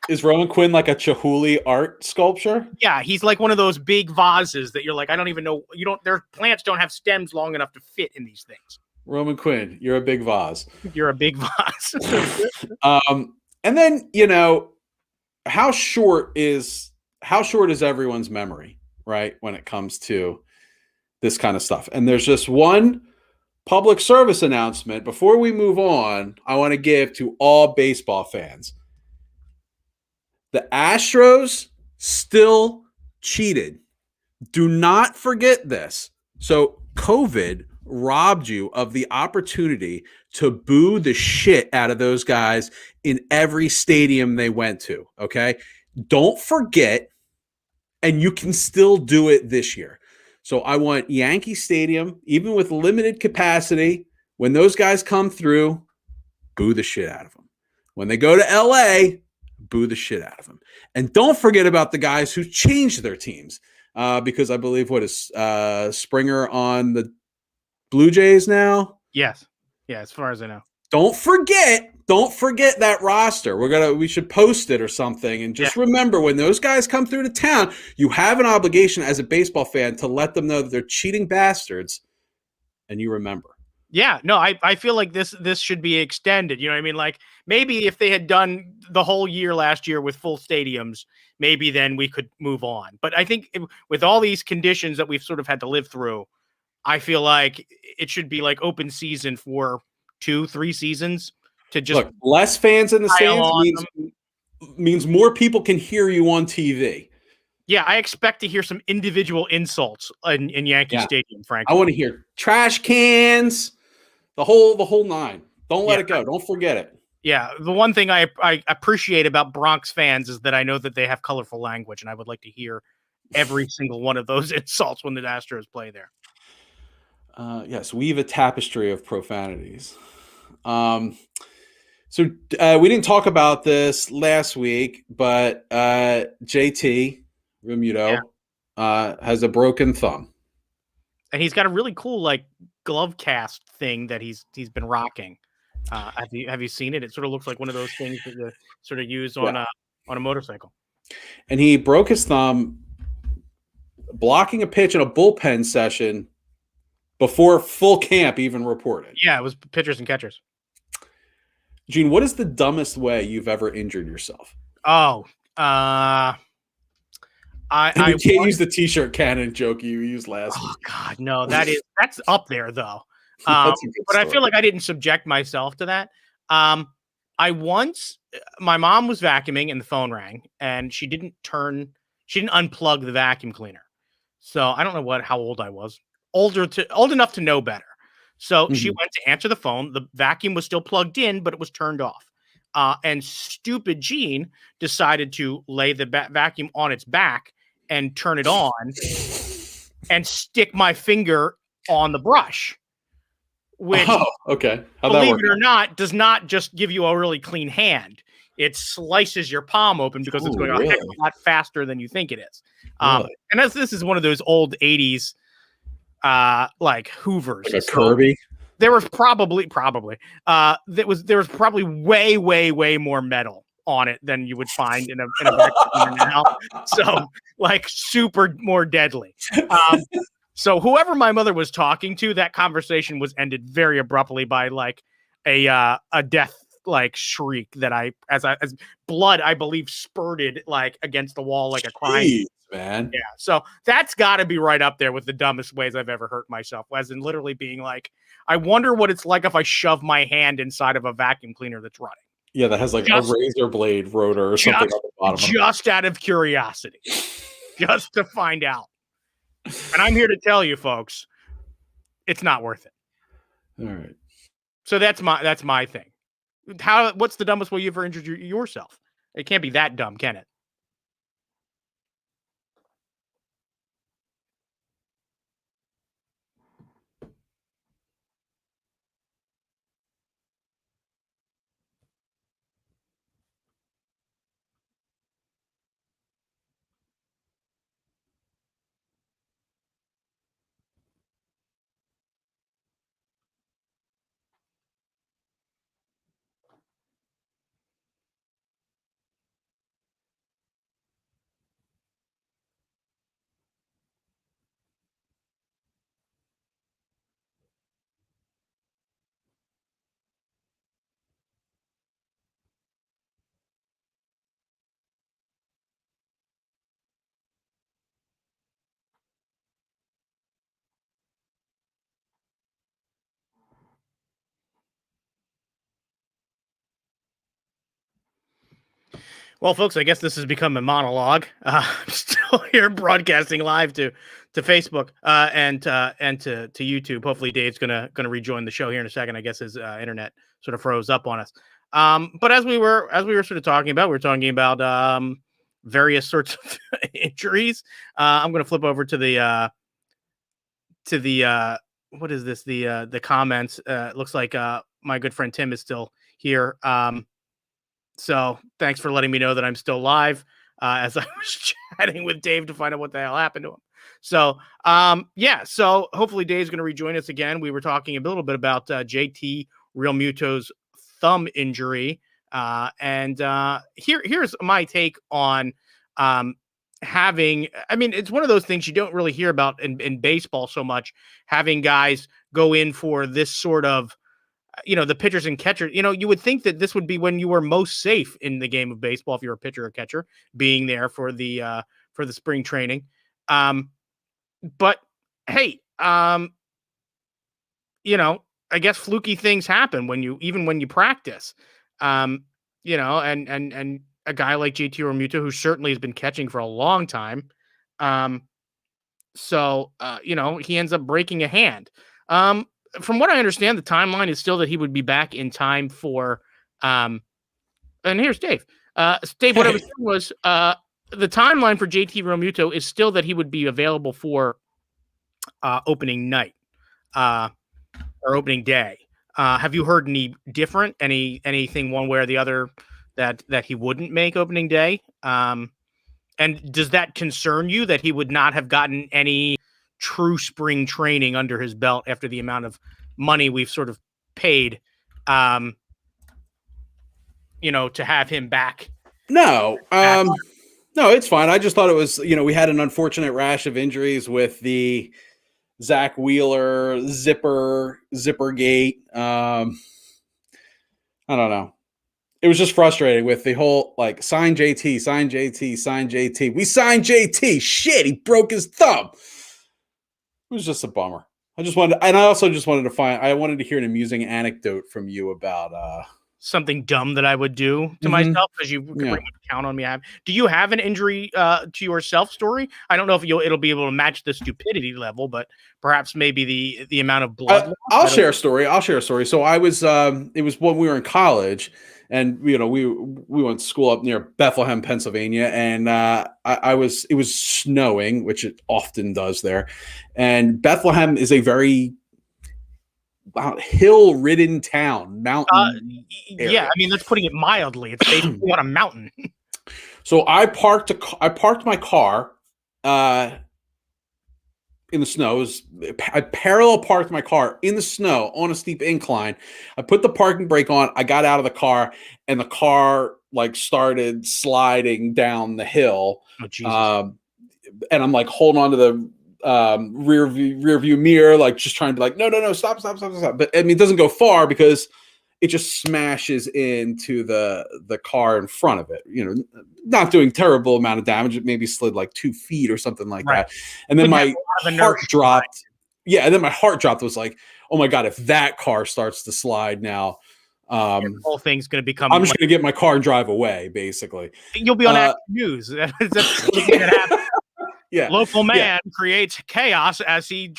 is Roman Quinn like a Chihuly art sculpture? Yeah, he's like one of those big vases that you're like, I don't even know. Their plants don't have stems long enough to fit in these things. Roman Quinn, you're a big vase. You're a big vase. And then, how short is everyone's memory, right? When it comes to this kind of stuff. And there's just one public service announcement before we move on. I want to give to all baseball fans. The Astros still cheated. Do not forget this. So COVID robbed you of the opportunity to boo the shit out of those guys in every stadium they went to. Okay. Don't forget, and you can still do it this year. So I want Yankee Stadium, even with limited capacity, when those guys come through, boo the shit out of them. When they go to LA, boo the shit out of them. And don't forget about the guys who changed their teams. Because I believe Springer on the Blue Jays now? Yes. Yeah, as far as I know. Don't forget that roster. We should post it or something. And just remember, when those guys come through to town, you have an obligation as a baseball fan to let them know that they're cheating bastards, and you remember. Yeah, no, I feel like this should be extended. You know what I mean? Like, maybe if they had done the whole year last year with full stadiums, maybe then we could move on. But I think with all these conditions that we've sort of had to live through, I feel like it should be like open season for 2-3 seasons to just look. Less fans in the stands means more people can hear you on TV. Yeah, I expect to hear some individual insults in Yankee Stadium, frankly. I want to hear trash cans, the whole nine. Don't let it go. Don't forget it. Yeah, the one thing I appreciate about Bronx fans is that I know that they have colorful language, and I would like to hear every single one of those insults when the Astros play there. Yes, weave a tapestry of profanities. So we didn't talk about this last week, but JT Realmuto has a broken thumb, and he's got a really cool like glove cast thing that he's been rocking. Have you seen it? It sort of looks like one of those things that you sort of use on a motorcycle. And he broke his thumb blocking a pitch in a bullpen session before full camp even reported. Yeah, it was pitchers and catchers. Gene, what is the dumbest way you've ever injured yourself? Oh, I can't use the T-shirt cannon joke you used last week. Oh God, no, that's up there though. But I feel like I didn't subject myself to that. My mom was vacuuming and the phone rang, and she didn't unplug the vacuum cleaner. So I don't know how old I was. Old enough to know better. So she went to answer the phone. The vacuum was still plugged in, but it was turned off. And stupid Gene decided to lay the vacuum on its back and turn it on and stick my finger on the brush. Which, okay. Believe it or not, does not just give you a really clean hand. It slices your palm open because it's going a lot faster than you think it is. Really? And this is one of those old 80s like Hoovers. Like a Kirby? There was probably there was probably way more metal on it than you would find in a vacuum now. So like super more deadly. So whoever my mother was talking to, that conversation was ended very abruptly by like a death like shriek that as blood I believe spurted like against the wall like a crying man. Yeah, so that's got to be right up there with the dumbest ways I've ever hurt myself, as in literally being like, I wonder what it's like if I shove my hand inside of a vacuum cleaner that's running. Yeah, that has like a razor blade rotor or something at the bottom. Just out of curiosity, just to find out. And I'm here to tell you, folks, it's not worth it. All right. So that's my thing. What's the dumbest way you ever injured yourself? It can't be that dumb, can it? Well, folks, I guess this has become a monologue. I'm still here broadcasting live to Facebook and to YouTube. Hopefully, Dave's gonna rejoin the show here in a second. I guess his internet sort of froze up on us. But as we were sort of talking about, we were talking about various sorts of injuries. I'm going to flip over to the what is this? The comments. It looks like my good friend Tim is still here. So thanks for letting me know that I'm still live as I was chatting with Dave to find out what the hell happened to him. So, so hopefully Dave's going to rejoin us again. We were talking a little bit about JT Realmuto's thumb injury. And here's my take on having, I mean, it's one of those things you don't really hear about in baseball so much, having guys go in for this sort of, the pitchers and catchers, you would think that this would be when you were most safe in the game of baseball, if you're a pitcher or catcher, being there for the spring training. But hey, I guess fluky things happen when you practice, and a guy like JT Realmuto, who certainly has been catching for a long time. So he ends up breaking a hand. From what I understand, the timeline is still that he would be back in time for, and here's Dave. Dave, what I was saying was, the timeline for JT Realmuto is still that he would be available for opening night or opening day. Have you heard any different, anything one way or the other that he wouldn't make opening day? And does that concern you that he would not have gotten any true spring training under his belt after the amount of money we've sort of paid, to have him back? No, no, it's fine. I just thought it was, we had an unfortunate rash of injuries with the Zach Wheeler zipper gate. I don't know. It was just frustrating with the whole, sign JT. We signed JT. Shit, he broke his thumb. It was just a bummer. I wanted to hear an amusing anecdote from you about something dumb that I would do to myself, because you can pretty much count on me. Do you have an injury to yourself story? I don't know if it'll be able to match the stupidity level, but perhaps maybe the amount of blood. I'll share a story. So I was, it was when we were in college, and we went to school up near Bethlehem, Pennsylvania, and it was snowing, which it often does there, and Bethlehem is a very hill-ridden town, mountain. Yeah, I mean, that's putting it mildly. It's basically on a mountain. So I parked my car in the snow. I parallel parked my car in the snow on a steep incline. I put the parking brake on. I got out of the car, and the car started sliding down the hill. Oh, Jesus. And I'm holding on to the rear view mirror, just trying to be no, stop. But I mean, it doesn't go far because it just smashes into the car in front of it, not doing terrible amount of damage. It maybe slid 2 feet or something like that. And then my heart dropped. Yeah. And then my heart dropped. It was oh my God, if that car starts to slide now, the whole thing's going to become. I'm just going to get my car and drive away, basically. You'll be on Action News. That's the thing that happens. Yeah. Local man creates chaos as he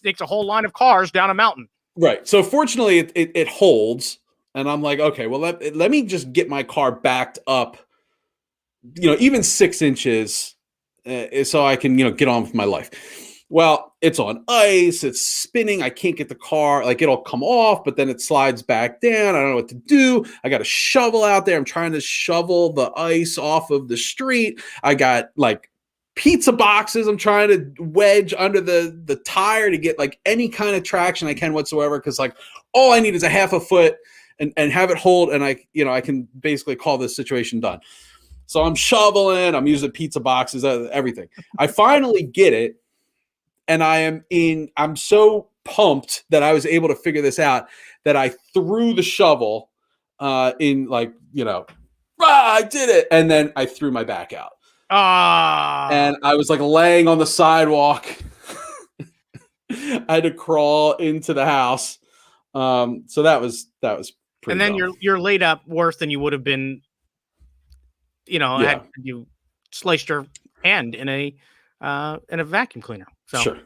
takes a whole line of cars down a mountain. Right. So fortunately, it holds, and I'm okay, well, let me just get my car backed up, even 6 inches, so I can, get on with my life. Well, it's on ice. It's spinning. I can't get the car. It'll come off, but then it slides back down. I don't know what to do. I got a shovel out there. I'm trying to shovel the ice off of the street. I got pizza boxes I'm trying to wedge under the tire to get any kind of traction I can whatsoever, because all I need is a half a foot and have it hold, and I can basically call this situation done. So I'm shoveling, I'm using pizza boxes, everything. I finally get it, and I'm so pumped that I was able to figure this out that I threw the shovel in I did it, and then I threw my back out. And I was laying on the sidewalk. I had to crawl into the house. So that was pretty. And then dumb. you're laid up worse than you would have been Yeah. you sliced your hand in a vacuum cleaner. So Sure.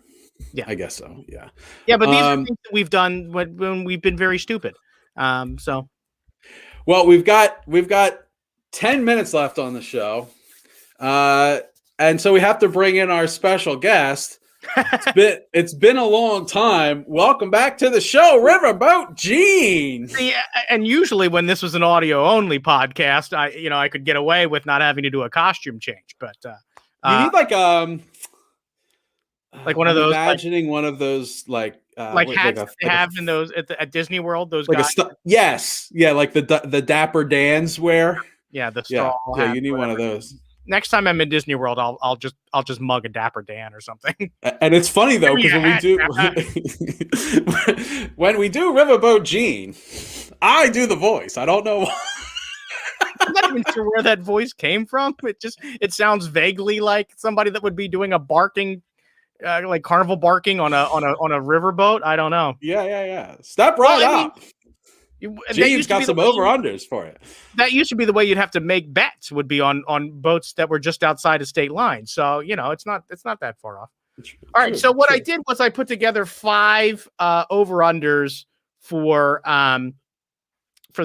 yeah, I guess so. Yeah. yeah. But these are things that we've done when we've been very stupid. So Well, we've got 10 minutes left on the show. And so we have to bring in our special guest. It's been a long time. Welcome back to the show, Riverboat Gene. Yeah, and usually when this was an audio only podcast, I could get away with not having to do a costume change, but you need like one of those, imagining one of those like hats they have in those at Disney World. Those like guys. Yes, yeah, like the Dapper Dans wear. Yeah, the straw. Yeah, you need one of those. Next time I'm in Disney World, I'll just mug a Dapper Dan or something. And it's funny though because when we do Riverboat Gene, I do the voice. I don't know why. I'm not even sure where that voice came from. It sounds vaguely like somebody that would be doing a barking, like carnival barking on a riverboat. I don't know. Yeah. Step right up. Gene's got some over-unders for it. That used to be the way you'd have to make bets, would be on boats that were just outside of state lines. So, it's not that far off. All right. So what I did was I put together 5 over-unders for the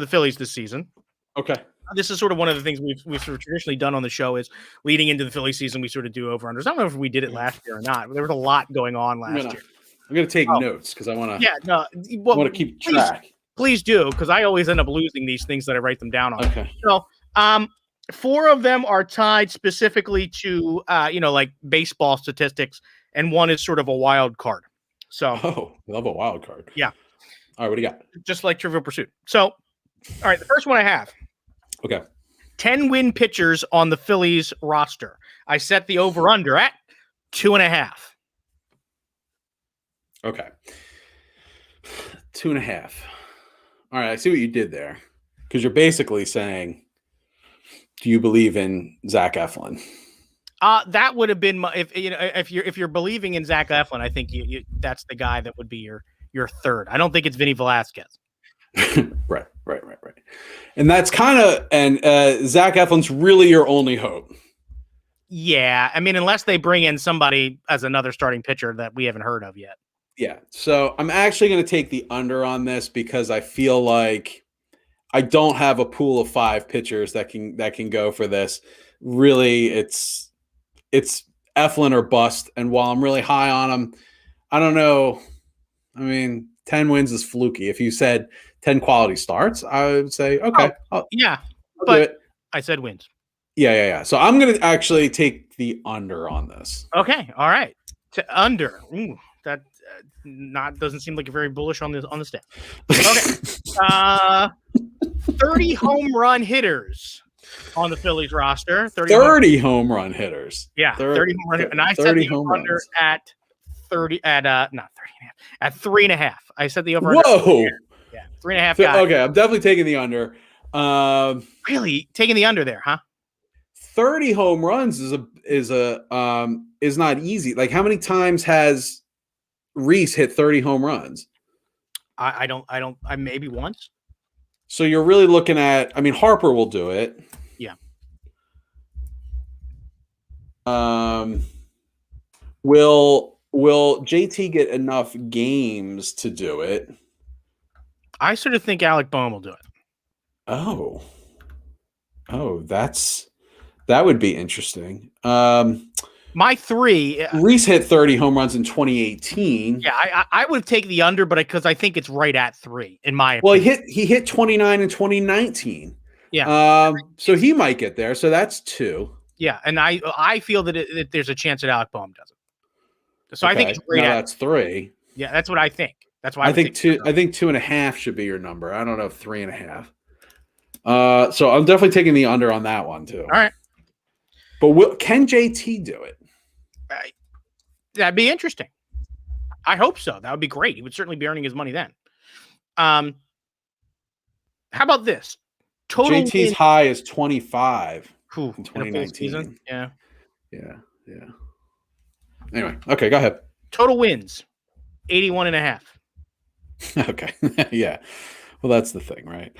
Phillies this season. Okay. This is sort of one of the things we've sort of traditionally done on the show is leading into the Philly season, we sort of do over-unders. I don't know if we did it last year or not. There was a lot going on last year. I'm going to take notes because I want to. Yeah. No. I want to keep track. Please do, because I always end up losing these things that I write them down on. Okay. So, 4 of them are tied specifically to, like baseball statistics, and one is sort of a wild card. So, I love a wild card. Yeah. All right, what do you got? Just like Trivial Pursuit. So, all right, the first one I have. Okay. 10 win pitchers on the Phillies roster. I set the over/under at 2.5. Okay. 2.5. All right, I see what you did there, because you're basically saying, do you believe in Zach Eflin? That would have been if you're believing in Zach Eflin, I think that's the guy that would be your third. I don't think it's Vinny Velasquez. Right. And that's kind of Zach Eflin's really your only hope. Yeah, I mean, unless they bring in somebody as another starting pitcher that we haven't heard of yet. Yeah, so I'm actually going to take the under on this because I feel like I don't have a pool of 5 pitchers that can go for this. Really, it's Eflin or bust. And while I'm really high on him, I don't know. I mean, 10 wins is fluky. If you said 10 quality starts, I would say okay. I'll but do it. I said wins. Yeah. So I'm going to actually take the under on this. Okay, all right. To under. Ooh, that doesn't seem like you're very bullish on the staff. Okay. 30 home run hitters on the Phillies roster. 30 home run hitters. Yeah, 30 home run hitters. And I set the over at 30 at 3.5. I said the over. Whoa. Yeah, 3.5 guys. Okay, I'm definitely taking the under. Really taking the under there, huh? 30 home runs is not easy. Like, how many times has Reese hit 30 home runs? I maybe once. So you're really looking at, I mean, Harper will do it. Yeah. Will JT get enough games to do it? I sort of think Alec Boehm will do it. Oh, that would be interesting. My 3. Reese hit 30 home runs in 2018. Yeah, I would take the under, but because I think it's right at 3 in my opinion. Well, he hit 29 in 2019. Yeah. So he might get there. So that's 2. Yeah, and I feel that there's a chance that Alec Boehm does it. So okay. I think it's right at. That's 3. Yeah, that's what I think. That's why I think 2. I think 2.5 should be your number. I don't know if 3.5. So I'm definitely taking the under on that one too. All right. But can JT do it? That'd be interesting. I hope so. That would be great. He would certainly be earning his money then. How about this? Total JT's high is 25 in 2019. Yeah. Anyway, okay, go ahead. Total wins, 81.5. Okay. Yeah. Well, that's the thing, right?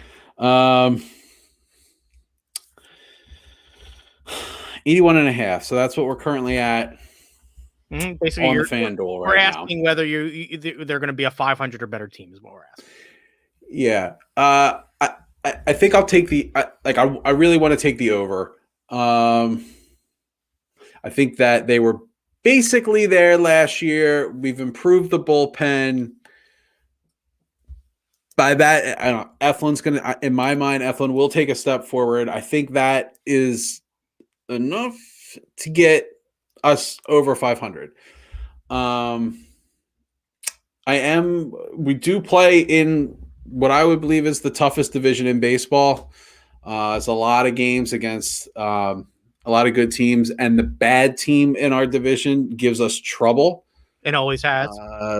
81.5. So that's what we're currently at. Basically, on the FanDuel we're right asking now. whether they're going to be a 500 or better team is what we're asking. Yeah. I think I'll take I really want to take the over. I think that they were basically there last year. We've improved the bullpen. By that, I don't know. Eflin's going to, in my mind, Eflin will take a step forward. I think that is enough to get us over 500. We do play in what I would believe is the toughest division in baseball. It's a lot of games against a lot of good teams, and the bad team in our division gives us trouble. It always has,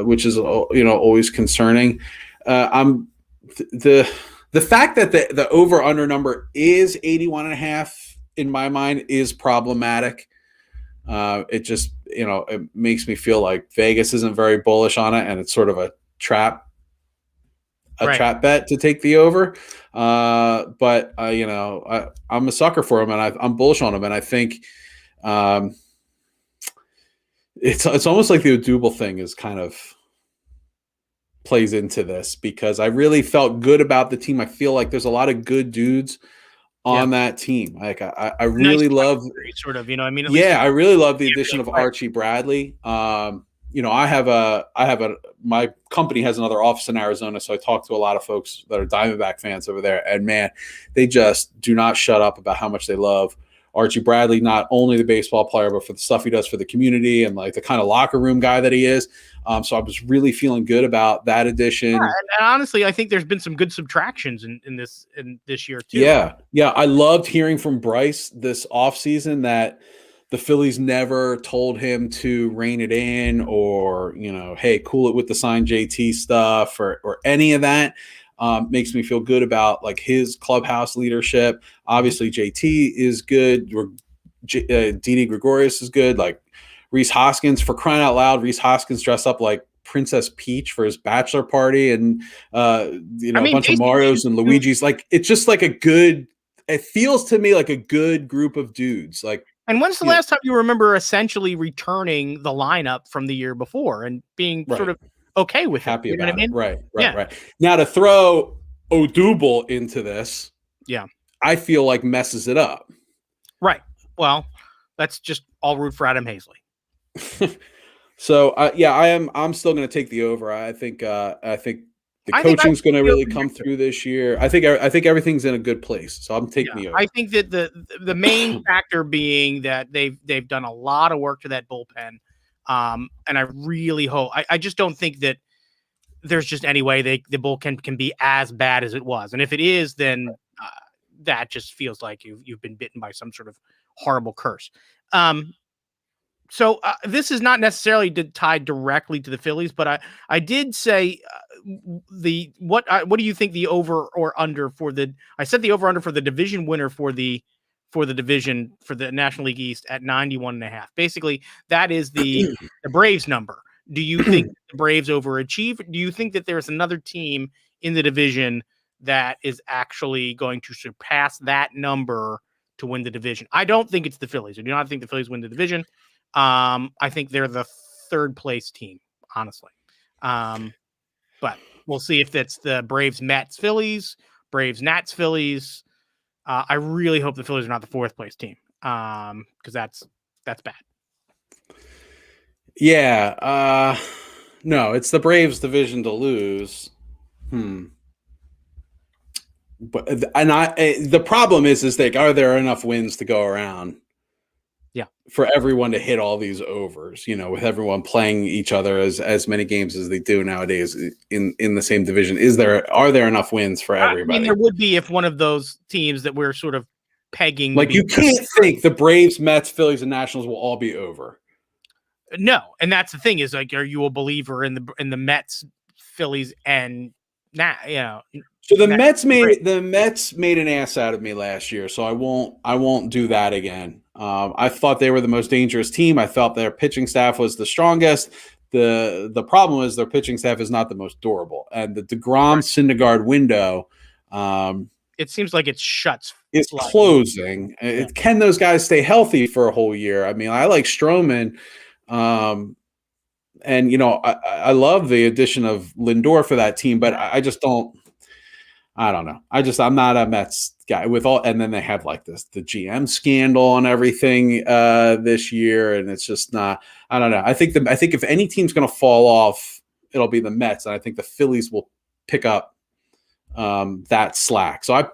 which is always concerning. The fact that the over under number is 81.5 in my mind is problematic. It just it makes me feel like Vegas isn't very bullish on it, and it's sort of a trap bet to take the over. But I'm a sucker for him, and I'm bullish on him, and I think it's almost like the Odubel thing is kind of plays into this, because I really felt good about the team. I feel like there's a lot of good dudes on that team. Like I really love sort of, I mean, I really love the addition of Archie Bradley. My company has another office in Arizona, so I talk to a lot of folks that are Diamondback fans over there, and man, they just do not shut up about how much they love Archie Bradley, not only the baseball player, but for the stuff he does for the community and like the kind of locker room guy that he is. So I was really feeling good about that addition. Yeah, and honestly, I think there's been some good subtractions in this year too. Yeah. I loved hearing from Bryce this offseason that the Phillies never told him to rein it in or, hey, cool it with the signed JT stuff or any of that. Makes me feel good about like his clubhouse leadership. Obviously, JT is good. Didi Gregorius is good. Like Rhys Hoskins, for crying out loud, Rhys Hoskins dressed up like Princess Peach for his bachelor party, and a bunch of Marios and Luigi's. Like it's just like it feels to me like a good group of dudes. Like, and when's the last time you remember essentially returning the lineup from the year before and being sort of okay with happy it? about it. Right. Now to throw Odubel into this, I feel like messes it up. Right. Well, that's just all root for Adam Hazley. So I'm still going to take the over. I think the coaching's going to really come through this year. I think everything's in a good place. So I'm taking the over. I think that the main factor being that they've done a lot of work to that bullpen. And I really hope I just don't think that there's just any way the bullpen can be as bad as it was. And if it is, then that just feels like you've been bitten by some sort of horrible curse. So this is not necessarily tied directly to the Phillies, but I did say what do you think the over or under I said the over under for the division winner for the division for the National League East at 91.5. Basically, that is the Braves number. Do you think the Braves overachieve? Do you think that there's another team in the division that is actually going to surpass that number to win the division? I don't think it's the Phillies. I do not think the Phillies win the division. I think they're the third place team, honestly. But we'll see if that's the Braves, Mets, Phillies, Braves, Nats, Phillies. I really hope the Phillies are not the fourth place team, because that's bad. Yeah. No, it's the Braves division to lose. But the problem is like, are there enough wins to go around? Yeah, for everyone to hit all these overs, with everyone playing each other as many games as they do nowadays in the same division. Are there enough wins for everybody? I mean, there would be if one of those teams that we're sort of pegging. Like you can't think the Braves, Mets, Phillies, and Nationals will all be over. No, and that's the thing is like, are you a believer in the Mets, Phillies, and So the Mets made an ass out of me last year, so I won't do that again. I thought they were the most dangerous team. I felt their pitching staff was the strongest. The problem is their pitching staff is not the most durable, and the DeGrom Syndergaard window it seems like it shuts. It's slightly. closing. Yeah. Can those guys stay healthy for a whole year? I mean, I like Stroman. And, you know, I love the addition of Lindor for that team, but I just don't. I don't know. I'm not a Mets guy with all, and then they have like the GM scandal and everything this year, and it's just not. I don't know. I think if any team's going to fall off, it'll be the Mets, and I think the Phillies will pick up that slack. So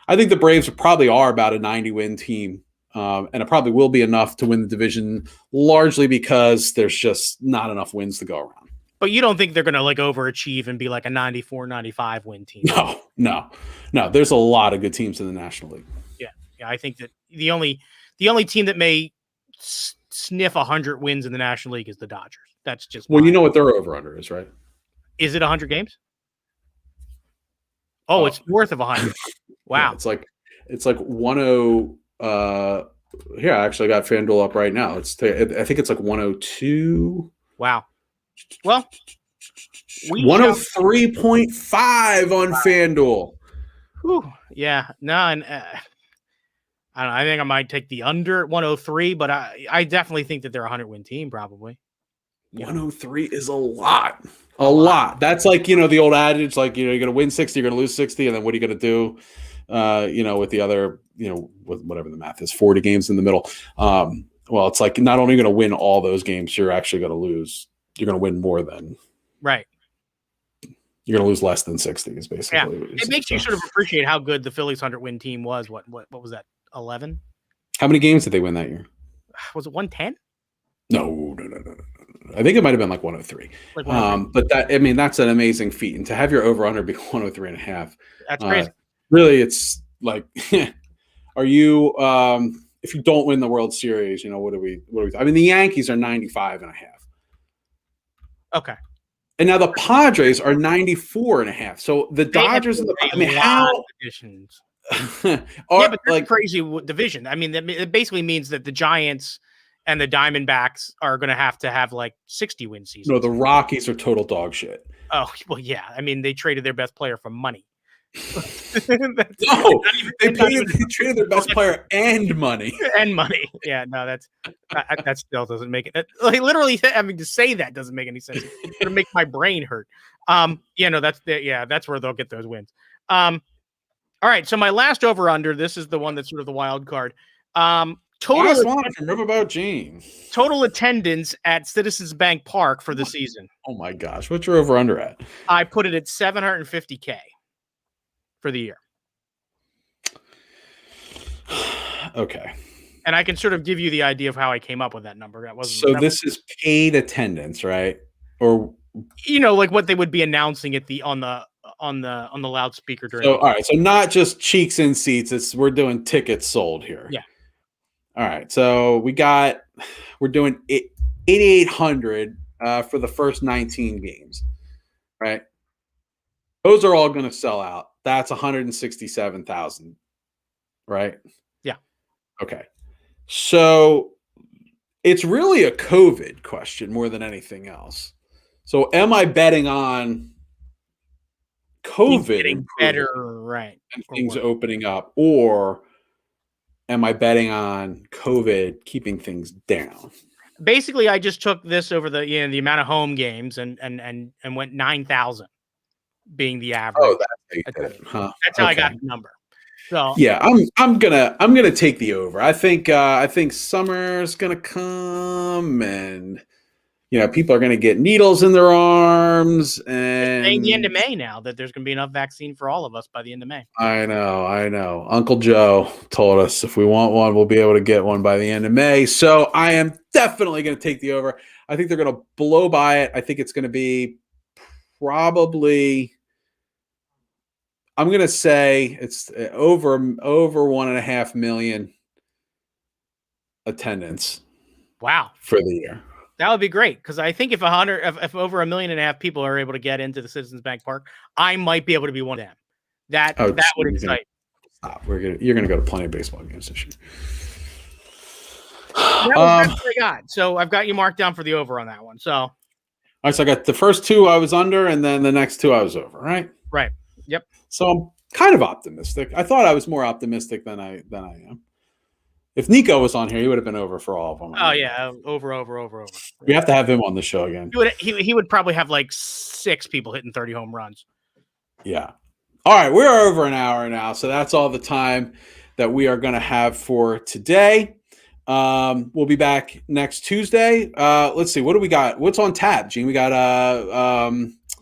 I think the Braves probably are about a 90-win team, and it probably will be enough to win the division, largely because there's just not enough wins to go around. But you don't think they're going to like overachieve and be like a 94, 95 win team? No. There's a lot of good teams in the National League. Yeah. I think that the only team that may sniff 100 wins in the National League is the Dodgers. That's just you know what their over under is, right? Is it 100 games? Oh, it's north of 100. Wow. Yeah, it's like 10. Here, I actually got FanDuel up right now. I think it's like 102. Wow. Well, 103.5 on FanDuel. Whew, yeah, no, and I don't know. I think I might take the under at 103, but I definitely think that they're a 100-win team, probably. 103 is a lot. A lot. That's like, you know, the old adage, like, you know, you're going to win 60, you're going to lose 60, and then what are you going to do, you know, with the other, you know, with whatever the math is, 40 games in the middle. Well, it's like not only going to win all those games, you're actually going to lose. You're going to win more than. Right. You're going to lose less than 60 is basically. Yeah. It makes you sort of appreciate how good the Phillies 100-win team was. What was that? 11? How many games did they win that year? Was it 110? No. I think it might have been like 103. Like 103. But that's an amazing feat. And to have your over under be 103 and a half. That's crazy. Really, it's like, are you, if you don't win the World Series, you know, what do we, I mean, the Yankees are 95 and a half. Okay. And now the Padres are 94 and a half. So the Dodgers and how divisions. But like crazy division. I mean, it basically means that the Giants and the Diamondbacks are going to have like 60 win seasons. No, the Rockies are total dog shit. Oh, well, yeah. I mean, they traded their best player for money. No, they traded their best player and money. And money. Yeah, no, that still doesn't make it. Like literally having to say that doesn't make any sense. It's gonna make my brain hurt. That's where they'll get those wins. All right. So my last over under. This is the one that's sort of the wild card. Total one from Riverboat James. Total attendance at Citizens Bank Park for the season. Oh my gosh, what's your over under at? I put it at 750K. For the year. Okay. And I can sort of give you the idea of how I came up with that number. This is paid attendance, right? Or you know, like what they would be announcing at on the loudspeaker during. So all right, so not just cheeks in seats. We're doing tickets sold here. Yeah. All right, so we're doing 8,800 for the first 19 games, right? Those are all going to sell out. That's 167,000, right? Yeah. Okay. So it's really a COVID question more than anything else. So am I betting on COVID getting better, right? And things opening up, or am I betting on COVID keeping things down? Basically, I just took this over the amount of home games and went 9,000. Being the average. Oh, that's how I got the number. So yeah, I'm gonna take the over. I think summer's gonna come, and you know people are gonna get needles in their arms. And it's the end of May now that there's gonna be enough vaccine for all of us by the end of May. I know. Uncle Joe told us if we want one, we'll be able to get one by the end of May. So I am definitely gonna take the over. I think they're gonna blow by it. I think it's gonna be. Probably, I'm going to say it's over 1.5 million attendance. Wow. For the year. That would be great. Because I think if over 1.5 million people are able to get into the Citizens Bank Park, I might be able to be one of them. That would excite. Stop. You're going to go to plenty of baseball games this year. That's what I got. So I've got you marked down for the over on that one. So. All right, so I got the first two I was under, and then the next two I was over, right? Right. Yep. So kind of optimistic. I thought I was more optimistic than I am. If Nico was on here, he would have been over for all of them. Oh yeah, over. We have to have him on the show again. He would probably have like 6 people hitting 30 home runs. Yeah. All right, we're over an hour now, so that's all the time that we are going to have for today. We'll be back next Tuesday. Let's see, what do we got? What's on tap, Gene? We got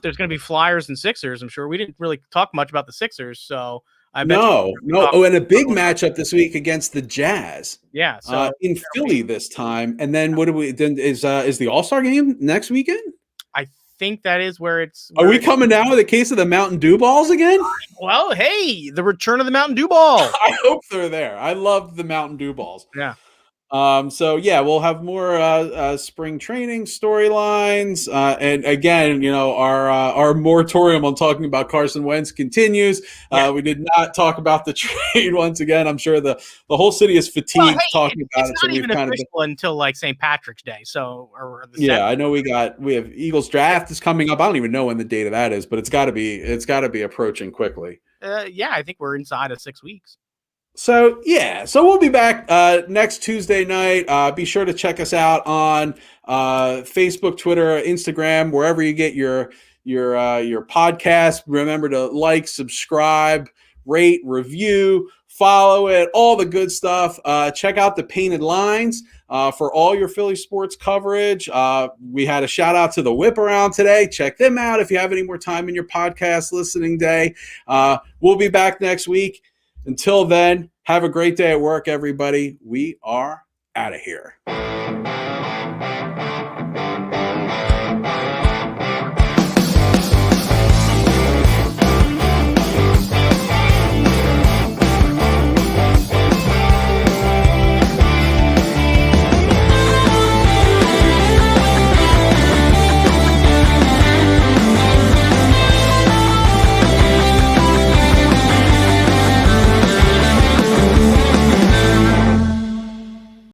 there's going to be Flyers and Sixers. I'm sure we didn't really talk much about the Sixers, so I bet no. Oh, and a big matchup this week against the Jazz. Yeah, so in Philly this time. And then what do we? Then is the All-Star game next weekend? I think that is where it's. Are we coming down with a case of the Mountain Dew balls again? Well, hey, the return of the Mountain Dew ball. I hope they're there. I love the Mountain Dew balls. Yeah. So yeah, we'll have more spring training storylines, and again, our moratorium on talking about Carson Wentz continues. Yeah. We did not talk about the trade once again. I'm sure the whole city is fatigued talking about it. It's not even official until like St. Patrick's Day. So, yeah, I know we have Eagles draft is coming up. I don't even know when the date of that is, but it's got to be approaching quickly. Yeah, I think we're inside of 6 weeks. So we'll be back next Tuesday night. Be sure to check us out on Facebook, Twitter, Instagram, wherever you get your podcast. Remember to like, subscribe, rate, review, follow it, all the good stuff. Check out the Painted Lines for all your Philly sports coverage. We had a shout out to the Whip Around today. Check them out if you have any more time in your podcast listening day. We'll be back next week. Until then, have a great day at work, everybody. We are out of here.